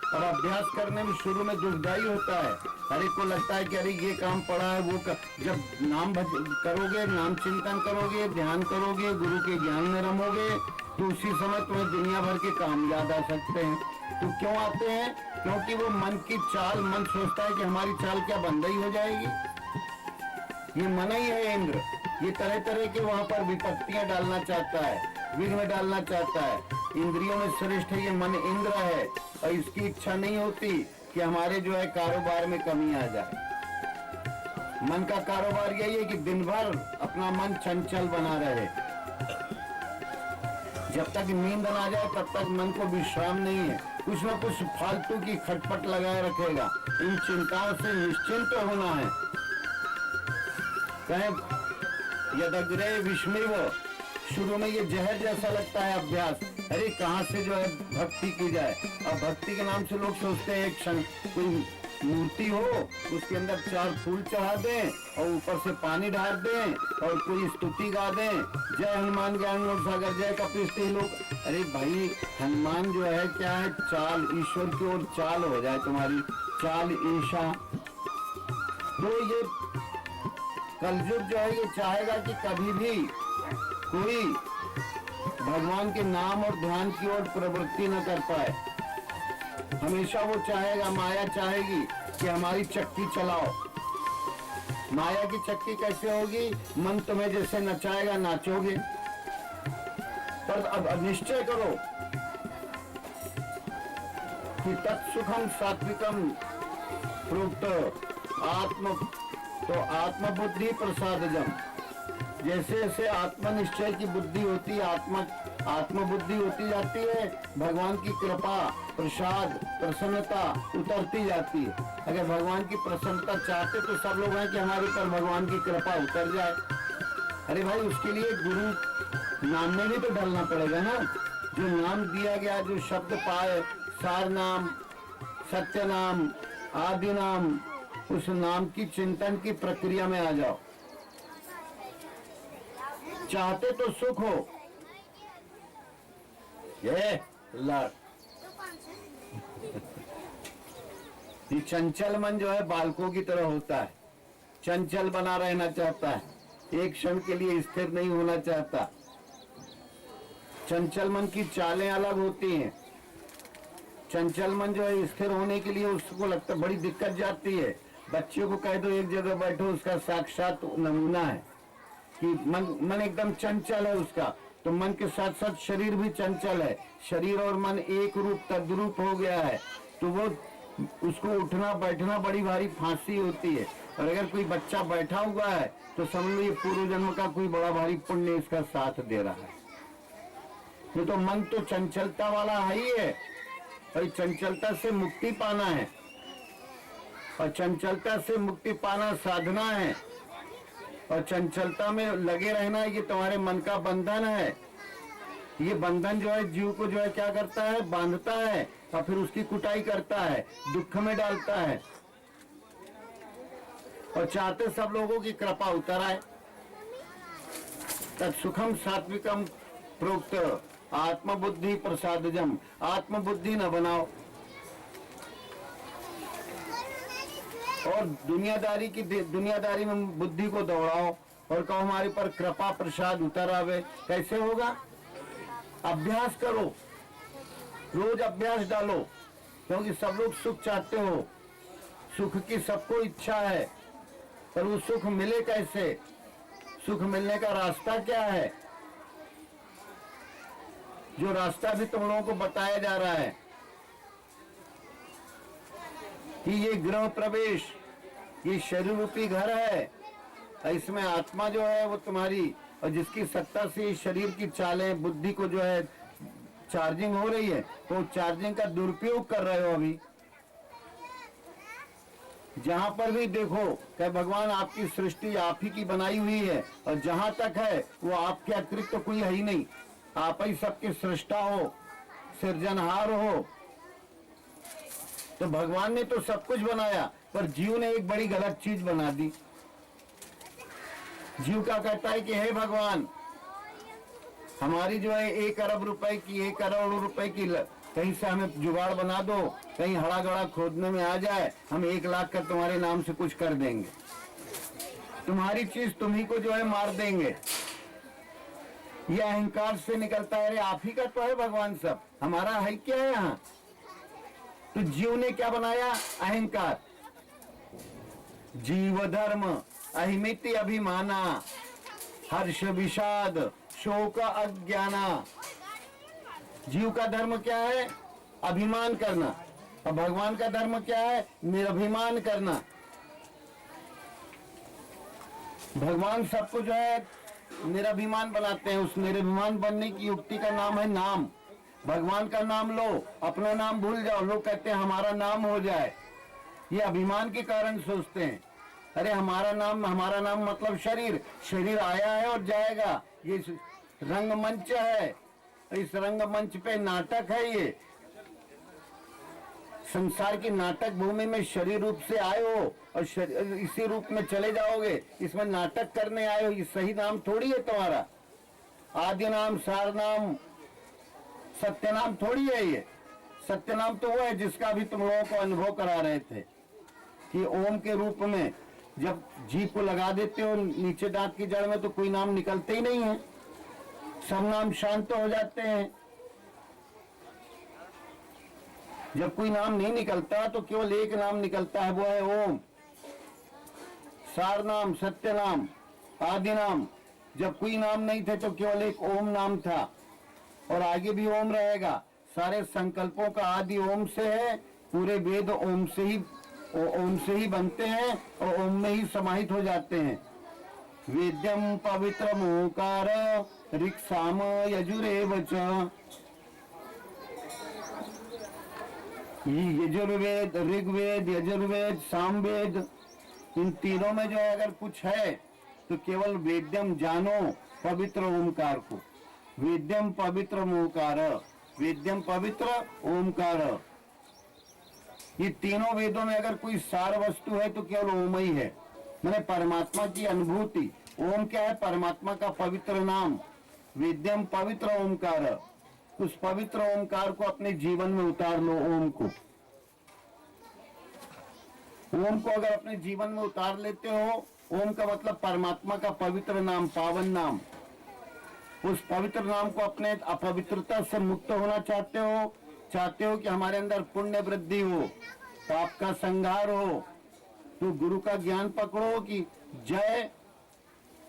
और अभ्यास करने में शुरू में दुखदायी होता है, हर एक को लगता है कि अरे ये काम पड़ा है, वो जब नाम करोगे, नाम चिंतन करोगे, ध्यान करोगे, गुरु के ज्ञान में रमोगे तो उसी समय तुम्हें दुनिया भर के काम याद आ सकते हैं। तो क्यों आते हैं? क्योंकि वो मन की चाल, मन सोचता है कि हमारी चाल क्या बंद ही हो जाएगी। ये मन ही है इंद्र, ये तरह तरह के वहां पर विपत्तियां डालना चाहता है, विघ्न डालना चाहता है। इंद्रियों में श्रेष्ठ ये मन इंद्र है और इसकी इच्छा नहीं होती कि हमारे जो है कारोबार में कमी आ जाए। मन का कारोबार यही है कि दिन भर अपना मन चंचल बना रहे। जब तक नींद ना जाए तब तक मन को विश्राम नहीं है, कुछ न कुछ फालतू की खटपट लगाए रखेगा। इन चिंताओं से निश्चिंत होना है। कहें यदग्रे विस्मयो, शुरू में ये जहर जैसा लगता है अभ्यास, अरे कहाँ से जो है भक्ति की जाए। अब भक्ति के नाम से लोग सोचते हैं एक क्षण कोई मूर्ति हो, उसके अंदर 4 फूल चढ़ा दें और ऊपर से पानी डाल दें और कोई स्तुति गा दें, जय हनुमान ज्ञान गुण सागर, जय कपिस्ती लोग। अरे भाई, हनुमान जो है क्या है, चाल, ईश्वर की ओर चाल हो जाए तुम्हारी, चाल ईशा। तो ये कलयुग जो है ये चाहेगा कि कभी भी कोई भगवान के नाम और ध्यान की ओर प्रवृत्ति न कर पाए। हमेशा वो चाहेगा, माया चाहेगी कि हमारी चक्की चलाओ। माया की चक्की कैसे होगी? मन तुम्हें जैसे नचाएगा नाचोगे। पर और अब निश्चय करो कि तत्सुखम सात्विकम प्रोक्त आत्म तो आत्मबुद्धि प्रसादजम। जैसे जैसे आत्मनिश्चय की बुद्धि होती, आत्मबुद्धि होती जाती है, भगवान की कृपा, प्रसाद, प्रसन्नता उतरती जाती है। अगर भगवान की प्रसन्नता चाहते तो सब लोग हैं कि हमारे ऊपर भगवान की कृपा उतर जाए। अरे भाई, उसके लिए गुरु नाम में भी तो ढलना पड़ेगा ना। जो नाम दिया गया, जो शब्द पाए, सार नाम, सत्य नाम, आदि नाम, उस नाम की चिंतन की प्रक्रिया में आ जाओ। चाहते तो सुख हो, ये चंचल मन जो है बालकों की तरह होता है, चंचल बना रहना चाहता है, एक क्षण के लिए स्थिर नहीं होना चाहता। चंचल मन की चालें अलग होती हैं। चंचल मन जो है स्थिर होने के लिए उसको लगता बड़ी दिक्कत जाती है। बच्चों को कह दो एक जगह बैठो, उसका साक्षात नमूना है कि मन एकदम चंचल है उसका। तो मन के साथ साथ शरीर भी चंचल है। शरीर और मन एक रूप तद्रूप हो गया है, तो वो उसको उठना बैठना बड़ी भारी फांसी होती है। और अगर कोई बच्चा बैठा हुआ है तो समझ लो ये पूर्व जन्म का कोई बड़ा भारी पुण्य इसका साथ दे रहा है। ये तो मन तो चंचलता वाला है ही है, और चंचलता से मुक्ति पाना है, और चंचलता से मुक्ति पाना साधना है, और चंचलता में लगे रहना ये तुम्हारे मन का बंधन है। ये बंधन जो है जीव को जो है क्या करता है, बांधता है और फिर उसकी कुटाई करता है, दुख में डालता है। और चाहते सब लोगों की कृपा उतर आए। तत्सुखम सात्विकम प्रोक्त आत्मबुद्धि प्रसादजम। आत्मबुद्धि न बनाओ और दुनियादारी में बुद्धि को दौड़ाओ और कहो हमारे पर कृपा प्रसाद उतर आवे। कैसे होगा? अभ्यास करो, रोज अभ्यास डालो, क्योंकि सब लोग सुख चाहते हो, सुख की सबको इच्छा है, पर वो सुख मिले कैसे? सुख मिलने का रास्ता क्या है? जो रास्ता भी तुम लोगों को बताया जा रहा है कि ये गृह प्रवेश, ये शरीर रूपी घर है, इसमें आत्मा जो है वो तुम्हारी, और जिसकी सत्ता से शरीर की चालें बुद्धि को जो है चार्जिंग हो रही है, तो चार्जिंग का दुरुपयोग कर रहे हो अभी। जहां पर भी देखो कि भगवान आपकी सृष्टि आप ही की बनाई हुई है, और जहां तक है वो आपके अतिरिक्त तो कोई है ही नहीं। आप ही सबके सृष्टा हो, सृजनहार हो। तो भगवान ने तो सब कुछ बनाया, पर जीव ने एक बड़ी गलत चीज बना दी। जीव का कहता है कि हे भगवान, हमारी जो है 1 अरब रुपए की, 1 करोड़ रुपए की कहीं से हमें जुगाड़ बना दो, कहीं हड़ा गड़ा खोदने में आ जाए, हम 1 लाख का तुम्हारे नाम से कुछ कर देंगे, तुम्हारी चीज तुम्ही को जो है मार देंगे। ये अहंकार से निकलता है। अरे आप ही का तो है भगवान, सब हमारा है क्या है यहाँ? तो जीव ने क्या बनाया? अहंकार। जीव धर्म अहिमिति अभिमाना, हर्ष विषाद शोक अज्ञाना। जीव का धर्म क्या है? अभिमान करना। और भगवान का धर्म क्या है? निरभिमान करना। भगवान सबको जो है निरभिमान बनाते हैं। उस निरभिमान बनने की युक्ति का नाम है नाम। भगवान का नाम लो, अपना नाम भूल जाओ। लोग कहते हैं हमारा नाम हो जाए, ये अभिमान के कारण सोचते हैं। अरे हमारा नाम मतलब शरीर। शरीर आया है और जाएगा। ये रंगमंच है, इस रंगमंच पे नाटक है। ये संसार की नाटक भूमि में शरीर रूप से आए हो और इसी रूप में चले जाओगे। इसमें नाटक करने आए हो। ये सही नाम थोड़ी है तुम्हारा। आदि नाम, सार नाम, सत्य नाम थोड़ी है। ये सत्य नाम तो वो है जिसका भी तुम लोगों को अनुभव करा रहे थे कि ओम के रूप में जब जीभ को लगा देते हो नीचे दांत की जड़ में, तो कोई नाम निकलते ही नहीं है, सब नाम शांत हो जाते हैं। जब कोई नाम नहीं निकलता तो केवल एक नाम निकलता है, वो है ओम। सार नाम, सत्य नाम, आदि नाम। जब कोई नाम नहीं थे तो केवल एक ओम नाम था। और आगे भी ओम रहेगा। सारे संकल्पों का आदि ओम से है, पूरे वेद ओम से ही बनते हैं और ओम में ही समाहित हो जाते हैं। वेद्यम पवित्र ओंकार ऋक् साम यजुरेव च। यजुर्वेद, ऋग्वेद, यजुर्वेद, सामवेद, इन तीनों में जो है अगर कुछ है तो केवल वेद्यम जानो पवित्र ओंकार को। वेद्यम पवित्र ओंकार, वेद्यम पवित्र ओंकार, ये तीनों वेदों में अगर कोई सार वस्तु है तो केवल ओम ही है, मैंने परमात्मा की अनुभूति। ओम क्या है? परमात्मा का पवित्र नाम। वेद्यम पवित्र ओंकार, उस पवित्र ओंकार को अपने जीवन में उतार लो। ओम को अगर अपने जीवन में उतार लेते हो, ओम का मतलब परमात्मा का पवित्र नाम, पावन नाम। उस पवित्र नाम को अपने अपवित्रता से मुक्त होना चाहते हो कि हमारे अंदर पुण्य वृद्धि हो, पाप का संहार हो, तो गुरु का ज्ञान पकड़ो कि जय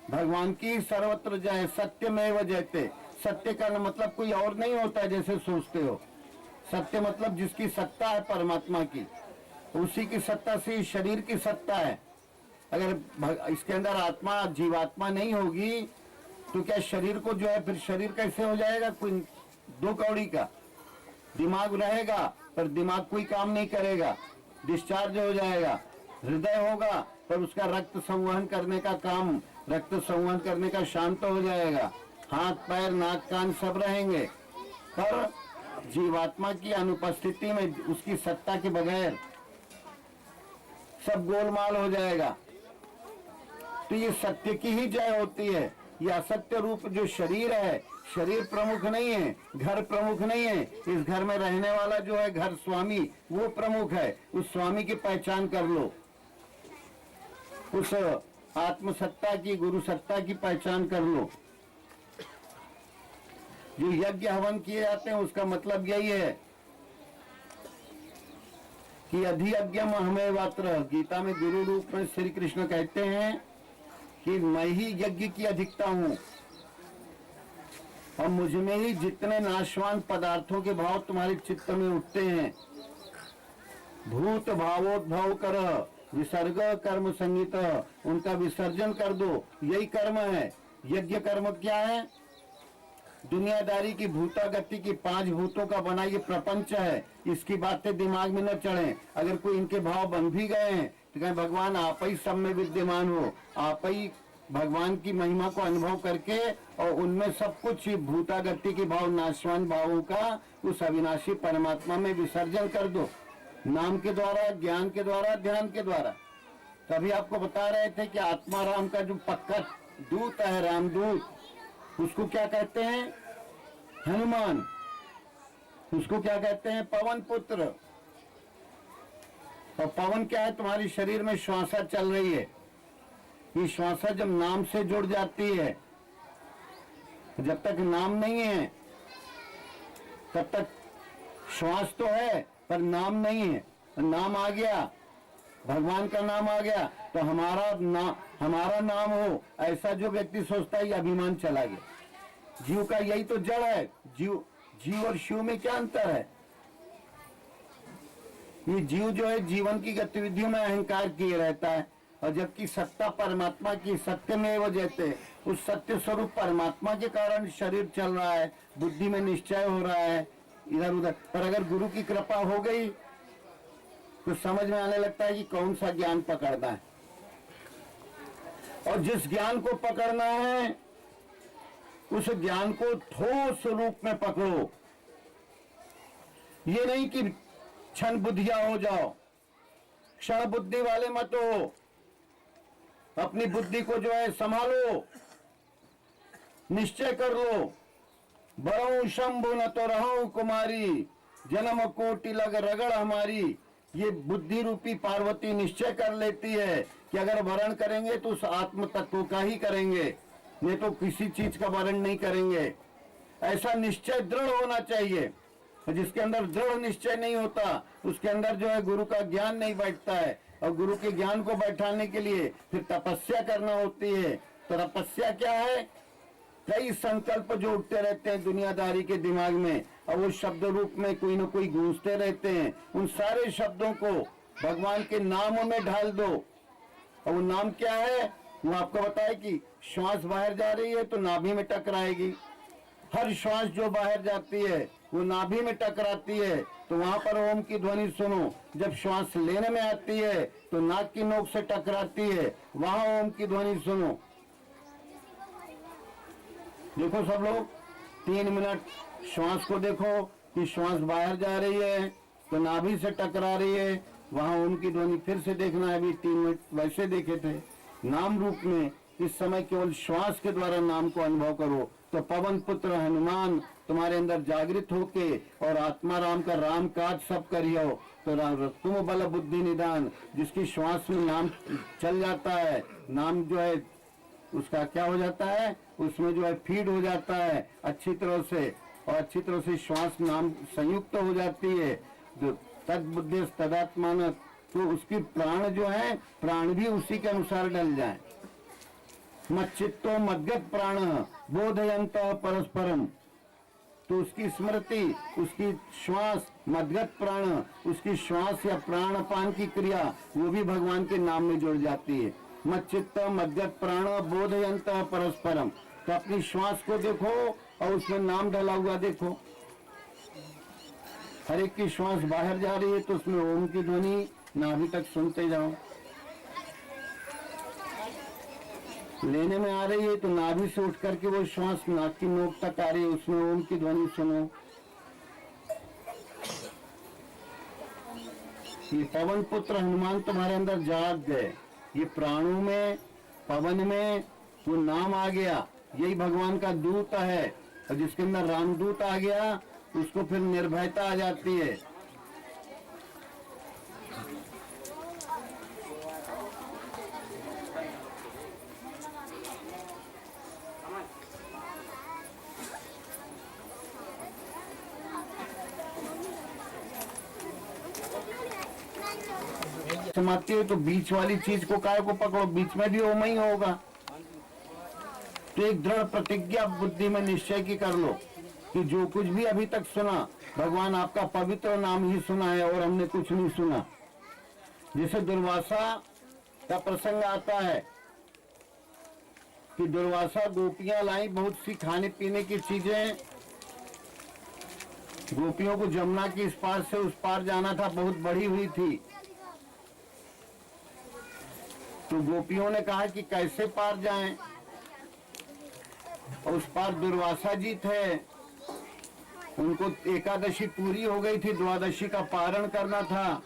भगवान की सर्वत्र जय, सत्यमेव जयते। सत्य का मतलब कोई और नहीं होता है जैसे सोचते हो। सत्य मतलब जिसकी सत्ता है परमात्मा की, उसी की सत्ता से शरीर की सत्ता है। अगर इसके अंदर आत्मा, जीवात्मा नहीं होगी तो क्या शरीर को जो है, फिर शरीर कैसे हो जाएगा? कोई दो कौड़ी का। दिमाग रहेगा पर दिमाग कोई काम नहीं करेगा, डिस्चार्ज हो जाएगा। हृदय होगा पर उसका रक्त संवहन करने का काम, रक्त संवहन करने का शांत हो जाएगा। हाथ पैर नाक कान सब रहेंगे, पर जीवात्मा की अनुपस्थिति में, उसकी सत्ता के बगैर सब गोलमाल हो जाएगा। तो ये सत्य की ही जय होती है। ये असत्य रूप जो शरीर है, शरीर प्रमुख नहीं है, घर प्रमुख नहीं है। इस घर में रहने वाला जो है घर स्वामी, वो प्रमुख है। उस स्वामी की पहचान कर लो, उस आत्मसत्ता की, गुरु सत्ता की पहचान कर लो। जो यज्ञ हवन किए जाते हैं उसका मतलब यही है कि अधियज्ञम अहमेवात्र। गीता में गुरु रूप में श्री कृष्ण कहते हैं कि मैं ही यज्ञ की अधिकता हूं और मुझ में ही जितने नाशवान पदार्थों के भाव तुम्हारे चित्त में उठते हैं, भूत भावोद्भव कर विसर्ग कर्म संगीत, उनका विसर्जन कर दो। यही कर्म है। यज्ञ कर्म क्या है? दुनियादारी की भूतागति की 5 भूतों का बना ये प्रपंच है। इसकी बातें दिमाग में न चढ़े। अगर कोई इनके भाव बन भी गए हैं तो कहें भगवान आप ही सब में विद्यमान हो, आप ही भगवान की महिमा को अनुभव करके और उनमें सब कुछ भूतागति के भाव, नाशवान भावों का उस अविनाशी परमात्मा में विसर्जन कर दो। नाम के द्वारा, ज्ञान के द्वारा, ध्यान के द्वारा। तभी आपको बता रहे थे कि आत्मा राम का जो पक्का दूत है, रामदूत, उसको क्या कहते हैं? हनुमान। उसको क्या कहते हैं? पवन पुत्र। और पवन क्या है? तुम्हारी शरीर में श्वासा चल रही है। ये श्वासा जब नाम से जुड़ जाती है, जब तक नाम नहीं है तब तक श्वास तो है पर नाम नहीं है। नाम आ गया, भगवान का नाम आ गया तो हमारा नाम हो, ऐसा जो व्यक्ति सोचता है ये अभिमान चला गया। जीव का यही तो जड़ है। जीव और शिव में क्या अंतर है? ये जीव जो है जीवन की गतिविधियों में अहंकार किए रहता है, और जबकि सत्ता परमात्मा की, सत्य में वो जैसे उस सत्य स्वरूप परमात्मा के कारण शरीर चल रहा है, बुद्धि में निश्चय हो रहा है इधर उधर। पर अगर गुरु की कृपा हो गई तो समझ में आने लगता है कि कौन सा ज्ञान पकड़ना है, और जिस ज्ञान को पकड़ना है उस ज्ञान को ठोस रूप में पकड़ो। ये नहीं कि क्षण बुद्धिया हो जाओ, क्षण बुद्धि वाले मत हो। अपनी बुद्धि को जो है संभालो, निश्चय कर लो। बरऊ शंभु न तो रहूं कुमारी, जन्म कोटि लग रगड़ हमारी। ये बुद्धि रूपी पार्वती निश्चय कर लेती है कि अगर वर्ण करेंगे तो उस आत्म तत्व का ही करेंगे, नहीं तो किसी चीज का वर्ण नहीं करेंगे। ऐसा निश्चय दृढ़ होना चाहिए। जिसके अंदर दृढ़ निश्चय नहीं होता उसके अंदर जो है गुरु का ज्ञान नहीं बैठता है, और गुरु के ज्ञान को बैठाने के लिए फिर तपस्या करना होती है। तो तपस्या क्या है? कई संकल्प जो उठते रहते हैं दुनियादारी के दिमाग में, और वो शब्द रूप में कोई न कोई गूंजते रहते हैं। उन सारे शब्दों को भगवान के नामों में ढाल दो। और वो नाम क्या है? वो आपको बताए कि श्वास बाहर जा रही है तो नाभि में टकराएगी। हर श्वास जो बाहर जाती है वो नाभि में टकराती है, तो वहां पर ओम की ध्वनि सुनो। जब श्वास लेने में आती है तो नाक की नोक से टकराती है, वहां ओम की ध्वनि सुनो। देखो सब लोग 3 मिनट श्वास को देखो कि श्वास बाहर जा रही है तो नाभि से टकरा रही है, वहां ओम की ध्वनि फिर से देखना है। अभी 3 मिनट वैसे देखे थे नाम रूप में। इस समय केवल श्वास के द्वारा नाम को अनुभव करो, तो पवन पुत्र हनुमान तुम्हारे अंदर जागृत होके और आत्मा राम का राम काज सब करियो। तो तुम बल बुद्धि निदान, जिसकी श्वास में नाम चल जाता है, नाम जो है उसका क्या हो जाता है, उसमें जो है फीड हो जाता है अच्छी तरह से, और अच्छी तरह से श्वास नाम संयुक्त हो जाती है। जो तद बुद्धि तदात्मान, तो उसकी प्राण जो है, प्राण भी उसी के अनुसार डल जाए। मच्चित्तो मद्गत प्राण बोधयंत परस्परम, तो उसकी स्मृति, उसकी श्वास, मद्गत प्राण, उसकी श्वास या प्राणपान की क्रिया वो भी भगवान के नाम में जुड़ जाती है। मच्चित्त मद्गत प्राण बोधयंत परस्परम, तो अपनी श्वास को देखो और उसमें नाम डाला हुआ देखो। हर एक की श्वास बाहर जा रही है तो उसमें ओम की ध्वनि नाभि तक सुनते जाओ। लेने में आ रही है तो नाभि से उठ करके वो श्वास नाक की नोक तक आ रही है, उसमें ओम की ध्वनि सुनो। ये पवन पुत्र हनुमान तुम्हारे अंदर जाग गए, ये प्राणों में, पवन में वो नाम आ गया, यही भगवान का दूत है। और जिसके अंदर रामदूत आ गया उसको फिर निर्भयता आ जाती है। समाप्ति है तो बीच वाली चीज को काय को पकड़ो, बीच में भी ओम ही होगा। तो एक दृढ़ प्रतिज्ञा बुद्धि में निश्चय की कर लो कि जो कुछ भी अभी तक सुना, भगवान आपका पवित्र नाम ही सुना है और हमने कुछ नहीं सुना। जैसे दुर्वासा का प्रसंग आता है कि दुर्वासा गोपियां लाई बहुत सी खाने पीने की चीजें। गोपियों को जमुना की इस पार से उस पार जाना था, बहुत बड़ी हुई थी। तो गोपियों ने कहा कि कैसे पार जाएं, और उस पार दुर्वासा जी थे। उनको एकादशी पूरी हो गई थी, द्वादशी का पारण करना था,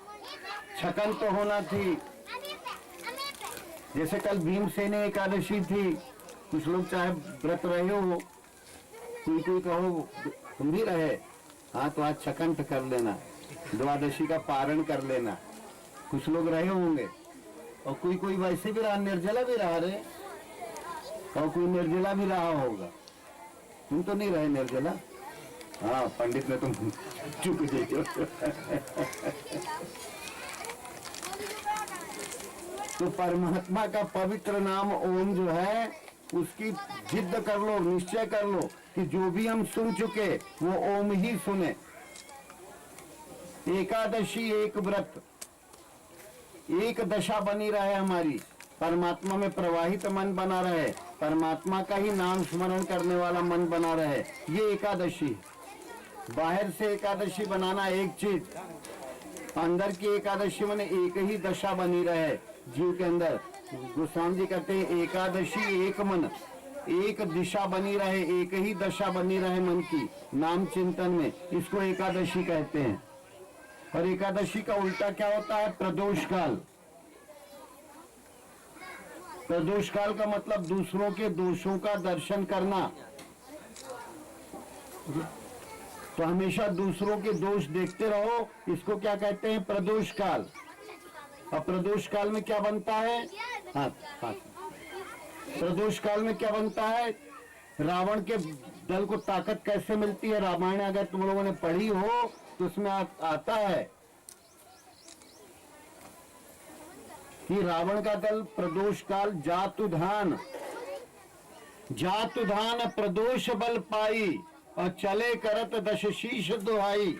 छकन तो होना थी। जैसे कल भीमसेनी एकादशी थी, कुछ लोग चाहे व्रत रहे हो, कोई कहो तुम भी रहे, हाँ तो आज छकन कर लेना, द्वादशी का पारण कर लेना। कुछ लोग रहे होंगे, और कोई वैसे भी रहा, निर्जला भी रहा रे, और कोई निर्जला भी रहा होगा। तुम तो नहीं रहे निर्जला, हाँ पंडित ने तुम चुप देते। तो परमात्मा का पवित्र नाम ओम जो है, उसकी जिद्द कर लो, निश्चय कर लो कि जो भी हम सुन चुके वो ओम ही सुने। एकादशी एक व्रत, एक दशा बनी रहे हमारी, परमात्मा में प्रवाहित मन बना रहे, परमात्मा का ही नाम स्मरण करने वाला मन बना रहे, ये एकादशी। बाहर से एकादशी बनाना एक चीज, अंदर की एकादशी माने एक ही दशा बनी रहे जीव के अंदर। गोस्वामी जी कहते हैं एकादशी एक मन, एक दिशा बनी रहे, एक ही दशा बनी रहे मन की, नाम चिंतन में, इसको एकादशी कहते हैं। और एकादशी का उल्टा क्या होता है? प्रदोष काल। प्रदोष काल का मतलब दूसरों के दोषों का दर्शन करना। तो हमेशा दूसरों के दोष देखते रहो, इसको क्या कहते हैं? प्रदोष काल। और प्रदोष काल में क्या बनता है? हाँ, प्रदोष काल में क्या बनता है? रावण के दल को ताकत कैसे मिलती है? रामायण अगर तुम लोगों ने पढ़ी हो तो उसमें आता है कि रावण का दल प्रदोष काल जातुधान, जातु धान प्रदोष बल पाई और चले करत दश शीश दुहाई।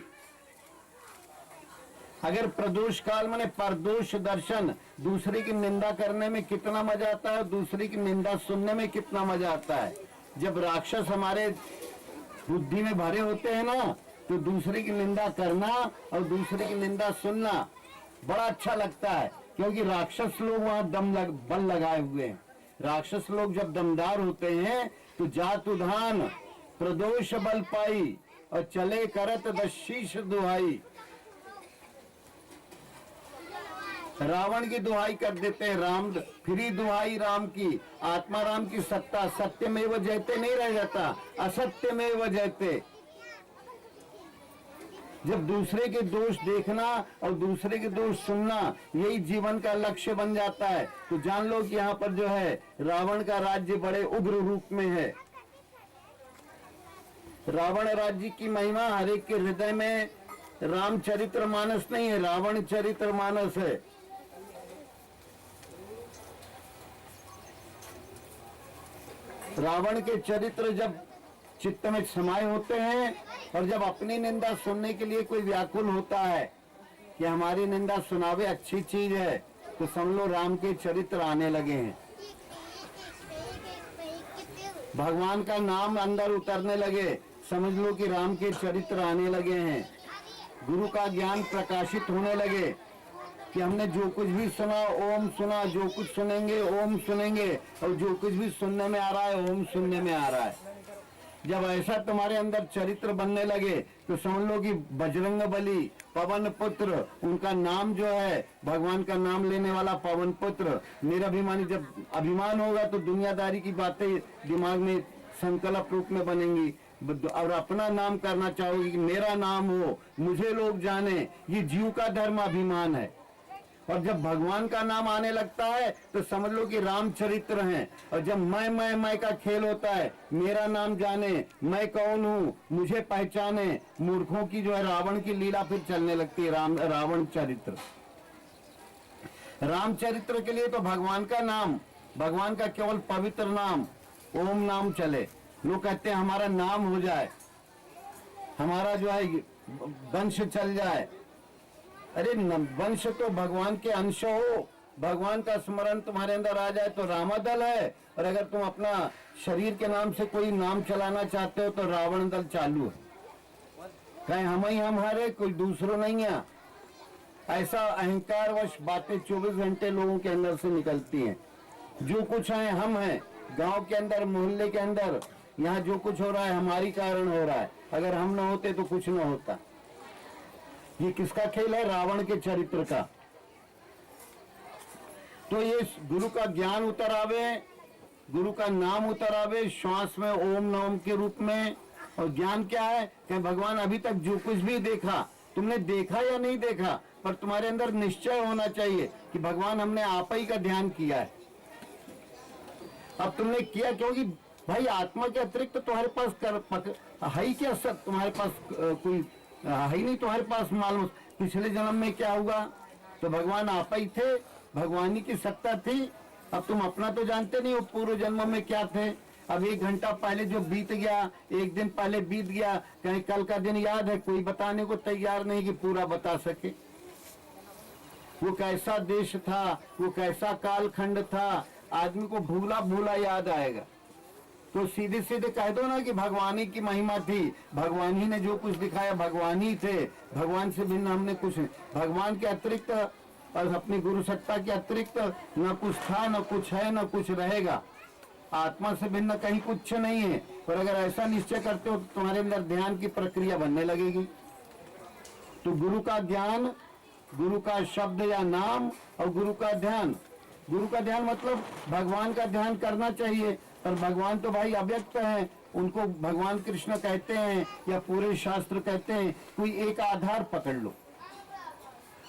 अगर प्रदोष काल माने परदोष दर्शन, दूसरे की निंदा करने में कितना मजा आता है, दूसरे की निंदा सुनने में कितना मजा आता है। जब राक्षस हमारे बुद्धि में भरे होते हैं ना, तो दूसरे की निंदा करना और दूसरे की निंदा सुनना बड़ा अच्छा लगता है, क्योंकि राक्षस लोग वहां बल लगाए हुए हैं। राक्षस लोग जब दमदार होते हैं तो जात उधान प्रदोष बल पाई और चले करत दस शीश दुहाई। रावण की दुहाई कर देते हैं राम, फिर दुहाई राम की, आत्मा राम की सत्ता, सत्य में वो जयते नहीं रह जाता, असत्य में वो जयते। जब दूसरे के दोष देखना और दूसरे के दोष सुनना यही जीवन का लक्ष्य बन जाता है, तो जान लो कि यहाँ पर जो है रावण का राज्य बड़े उग्र रूप में है। रावण राज्य की महिमा हर एक के हृदय में रामचरित्र मानस नहीं है, रावण चरित्र मानस है। रावण के चरित्र जब चित्त में समाये होते हैं और जब अपनी निंदा सुनने के लिए कोई व्याकुल होता है कि हमारी निंदा सुनावे, अच्छी चीज है, तो समझ लो राम के चरित्र आने लगे हैं। भगवान का नाम अंदर उतरने लगे, समझ लो कि राम के चरित्र आने लगे हैं। गुरु का ज्ञान प्रकाशित होने लगे कि हमने जो कुछ भी सुना ओम सुना, जो कुछ सुनेंगे ओम सुनेंगे, और जो कुछ भी सुनने में आ रहा है ओम सुनने में आ रहा है। जब ऐसा तुम्हारे अंदर चरित्र बनने लगे तो समझ लो कि बजरंग बली, पवन पुत्र, उनका नाम जो है भगवान का नाम लेने वाला पवन पुत्र, निराभिमानी। जब अभिमान होगा तो दुनियादारी की बातें दिमाग में संकल्प रूप में बनेंगी और अपना नाम करना चाहोगे कि मेरा नाम हो, मुझे लोग जाने। ये जीव का धर्म अभिमान है। और जब भगवान का नाम आने लगता है तो समझ लो कि रामचरित्र हैं। और जब मैं का खेल होता है, मेरा नाम जाने, मैं कौन हूँ, मुझे पहचाने, मूर्खों की जो है रावण की लीला फिर चलने लगती है। रावण चरित्र, रामचरित्र के लिए तो भगवान का नाम, भगवान का केवल पवित्र नाम ओम नाम चले। लोग कहते हैं हमारा नाम हो जाए, हमारा जो है वंश चल जाए। अरे वंश तो भगवान के अंश हो, भगवान का स्मरण तुम्हारे अंदर आ जाए तो रामदल है। और अगर तुम अपना शरीर के नाम से कोई नाम चलाना चाहते हो तो रावण दल चालू है। कहीं हम ही हम हरे, कोई दूसरों नहीं है। ऐसा अहंकारवश बातें 24 घंटे लोगों के अंदर से निकलती हैं। जो कुछ है हम हैं, गांव के अंदर, मोहल्ले के अंदर, यहाँ जो कुछ हो रहा है हमारी कारण हो रहा है। अगर हम न होते तो कुछ न होता। ये किसका खेल है? रावण के चरित्र का। तो ये गुरु का ज्ञान उतर आवे, गुरु का नाम उतर आवे श्वास में ओम नाम के रूप में। और ज्ञान क्या है कि भगवान अभी तक जो कुछ भी देखा, तुमने देखा या नहीं देखा, पर तुम्हारे अंदर निश्चय होना चाहिए कि भगवान हमने आप ही का ध्यान किया है। अब तुमने किया क्योंकि भाई आत्मा के अतिरिक्त तुम्हारे पास है ही क्या? सब तुम्हारे पास कोई है ही नहीं तुम्हारे पास मालूम पिछले जन्म में क्या हुआ। तो भगवान आप ही थे, भगवानी की सत्ता थी। अब तुम अपना तो जानते नहीं हो पूर्व जन्म में क्या थे। अब 1 घंटा पहले जो बीत गया, 1 दिन पहले बीत गया, कहीं कल का दिन याद है? कोई बताने को तैयार नहीं कि पूरा बता सके। वो कैसा देश था, वो कैसा कालखंड था, आदमी को भूला भूला याद आएगा। तो सीधे सीधे कह दो ना कि भगवानी की महिमा थी, भगवान ही ने जो कुछ दिखाया भगवान ही थे, भगवान से भिन्न हमने कुछ नहीं। भगवान के अतिरिक्त और अपनी गुरु सत्ता के अतिरिक्त न कुछ था, न कुछ है, न कुछ रहेगा। आत्मा से भिन्न कहीं कुछ नहीं है। पर अगर ऐसा निश्चय करते हो तो तुम्हारे अंदर ध्यान की प्रक्रिया बनने लगेगी। तो गुरु का ज्ञान, गुरु का शब्द या नाम और गुरु का ध्यान। गुरु का ध्यान मतलब भगवान का ध्यान करना चाहिए, पर भगवान तो भाई अव्यक्त हैं, उनको भगवान कृष्ण कहते हैं या पूरे शास्त्र कहते हैं। कोई एक आधार पकड़ लो,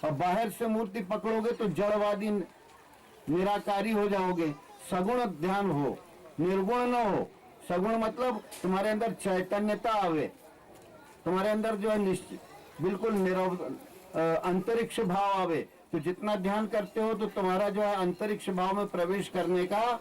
और बाहर से मूर्ति पकड़ोगे तो जड़वादी निराकारी हो जाओगे। सगुण ध्यान हो, निर्गुण न हो। सगुण मतलब तुम्हारे अंदर चैतन्यता आवे, तुम्हारे अंदर जो है बिल्कुल अंतरिक्ष भाव आवे। तो जितना ध्यान करते हो तो तुम्हारा जो है अंतरिक्ष भाव में प्रवेश करने का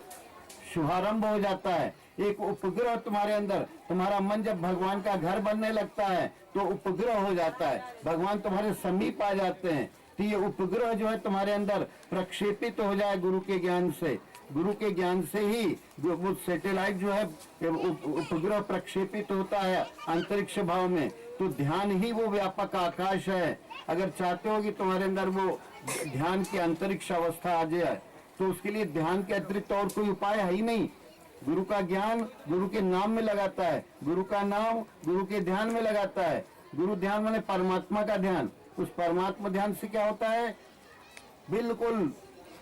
शुभारंभ हो जाता है। एक उपग्रह तुम्हारे अंदर, तुम्हारा मन जब भगवान का घर बनने लगता है तो उपग्रह हो जाता है, भगवान तुम्हारे समीप आ जाते हैं। तो ये उपग्रह जो है तुम्हारे अंदर प्रक्षेपित हो जाए गुरु के ज्ञान से, गुरु के ज्ञान से ही जो वो सैटेलाइट जो है उपग्रह प्रक्षेपित होता है अंतरिक्ष भाव में। तो ध्यान ही वो व्यापक आकाश है। अगर चाहते हो कि तुम्हारे अंदर वो ध्यान की अंतरिक्ष अवस्था आ जाए तो उसके लिए ध्यान के अतिरिक्त और कोई उपाय है ही नहीं। गुरु का ज्ञान गुरु के नाम में लगाता है, गुरु का नाम गुरु के ध्यान में लगाता है। गुरु ध्यान माने परमात्मा का ध्यान। उस परमात्मा ध्यान से क्या होता है, बिल्कुल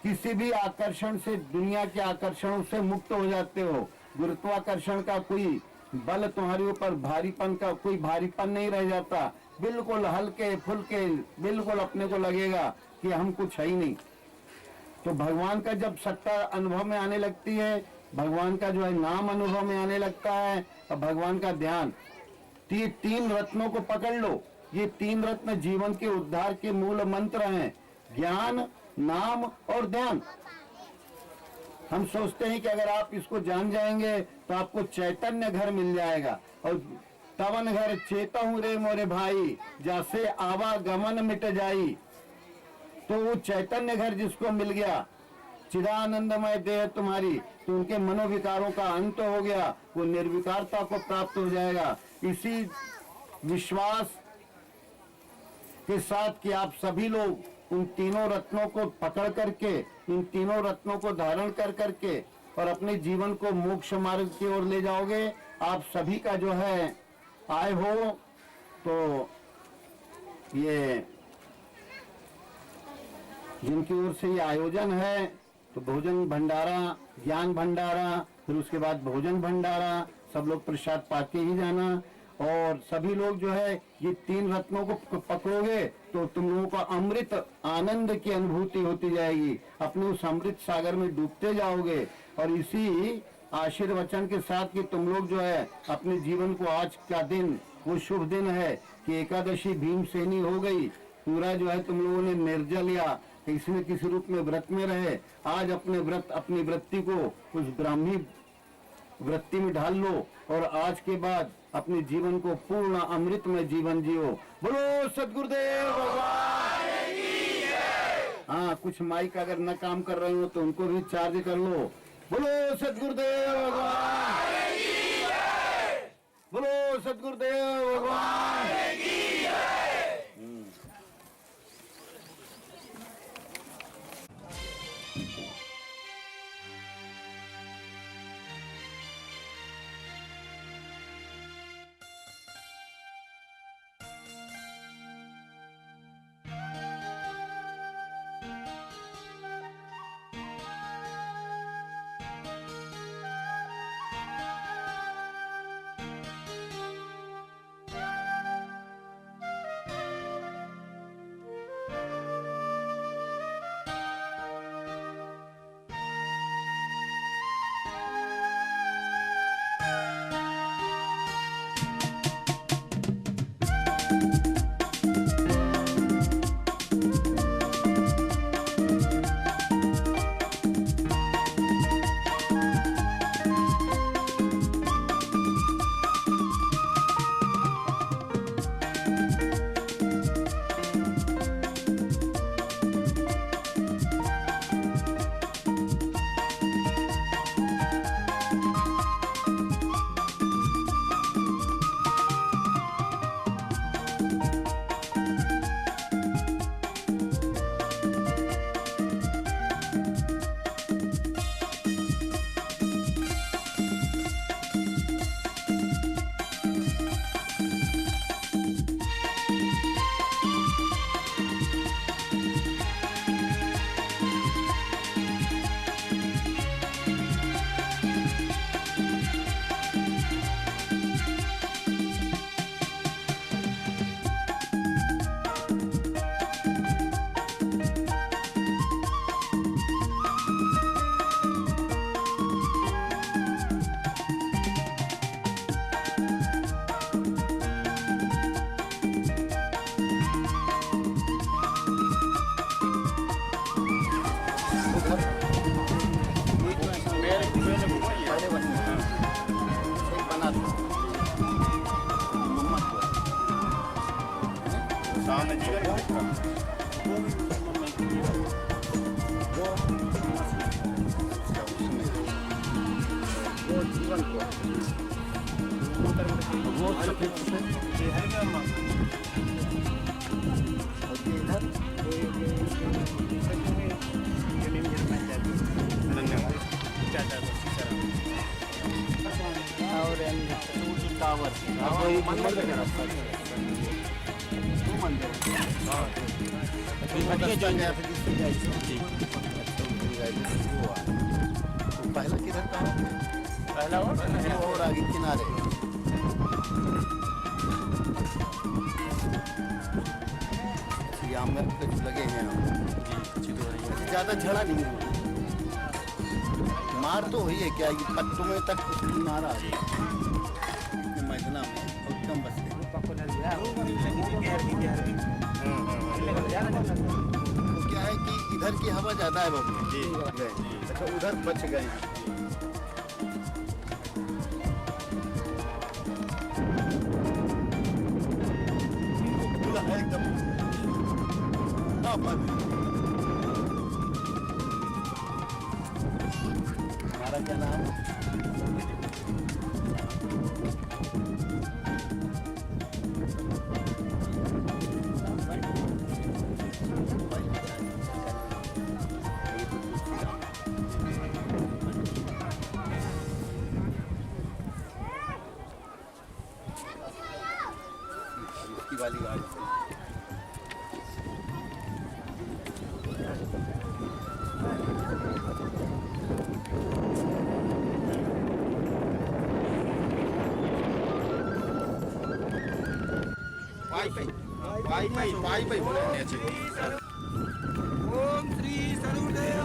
किसी भी आकर्षण से, दुनिया के आकर्षणों से मुक्त हो जाते हो। गुरुत्वाकर्षण का कोई बल तुम्हारे ऊपर, भारीपन का कोई भारीपन नहीं रह जाता। बिल्कुल हल्के फुल्के, बिल्कुल अपने को लगेगा कि हम कुछ है ही नहीं। तो भगवान का जब सत्ता अनुभव में आने लगती है, भगवान का जो है नाम अनुभव में आने लगता है और भगवान का ध्यान, तो ये तीन रत्नों को पकड़ लो। ये तीन रत्न जीवन के उद्धार के मूल मंत्र हैं, ज्ञान, नाम और ध्यान। हम सोचते हैं कि अगर आप इसको जान जाएंगे तो आपको चैतन्य घर मिल जाएगा। और तवन घर चेता हूँ रे मोरे भाई, जैसे आवागमन मिट जाई। तो वो चैतन्य घर जिसको मिल गया, चिदानंदमय देह तुम्हारी, तो उनके मनोविकारों का अंत हो गया, वो निर्विकारता को प्राप्त हो जाएगा। इसी विश्वास के साथ कि आप सभी लोग उन तीनों रत्नों को पकड़ करके, इन तीनों रत्नों को धारण कर करके और अपने जीवन को मोक्ष मार्ग की ओर ले जाओगे। आप सभी का जो है आए हो तो ये जिनकी ओर से ये आयोजन है, तो भोजन भंडारा, ज्ञान भंडारा, फिर उसके बाद भोजन भंडारा, सब लोग प्रसाद पाके ही जाना। और सभी लोग जो है ये तीन रत्नों को पकड़ोगे तो तुम लोगों को अमृत आनंद की अनुभूति होती जाएगी, अपने उस अमृत सागर में डूबते जाओगे। और इसी आशीर्वचन के साथ कि तुम लोग जो है अपने जीवन को, आज का दिन वो शुभ दिन है कि एकादशी भीमसेनी हो गई, पूरा जो है तुम लोगों ने निर्जल या किसी न किसी रूप में व्रत में रहे। आज अपने व्रत, अपनी वृत्ति को उस ब्राह्मी वृत्ति में ढाल लो और आज के बाद अपने जीवन को पूर्ण अमृत में जीवन जियो। बोलो सदगुरुदेव भगवान की जय। हाँ, कुछ माइक अगर न काम कर रहे हो तो उनको भी चार्ज कर लो। बोलो सदगुरुदेव भगवान की जय। बोलो सदगुरुदेव भगवान की जय। वो सफेद सफेद ये है क्या माँ? और ये इधर टावर मंदिर का क्या रास्ता है? दो मंदिर पहला किधर का पहला और आगे किनारे आम में कुछ लगे हैं ज्यादा झड़ा नहीं हुआ मार तो हुई है क्या ये पत्तों में तक उसकी मार आ रही है मैदाना में और कम बचते क्या है कि इधर की हवा ज्यादा है बाबू जी अच्छा उधर बच गए हैं खुला है एकदम हमारा क्या नाम इसकी वाली गाड़ी वाईफाई बोलने चाहिए। ओम श्री सरुदेव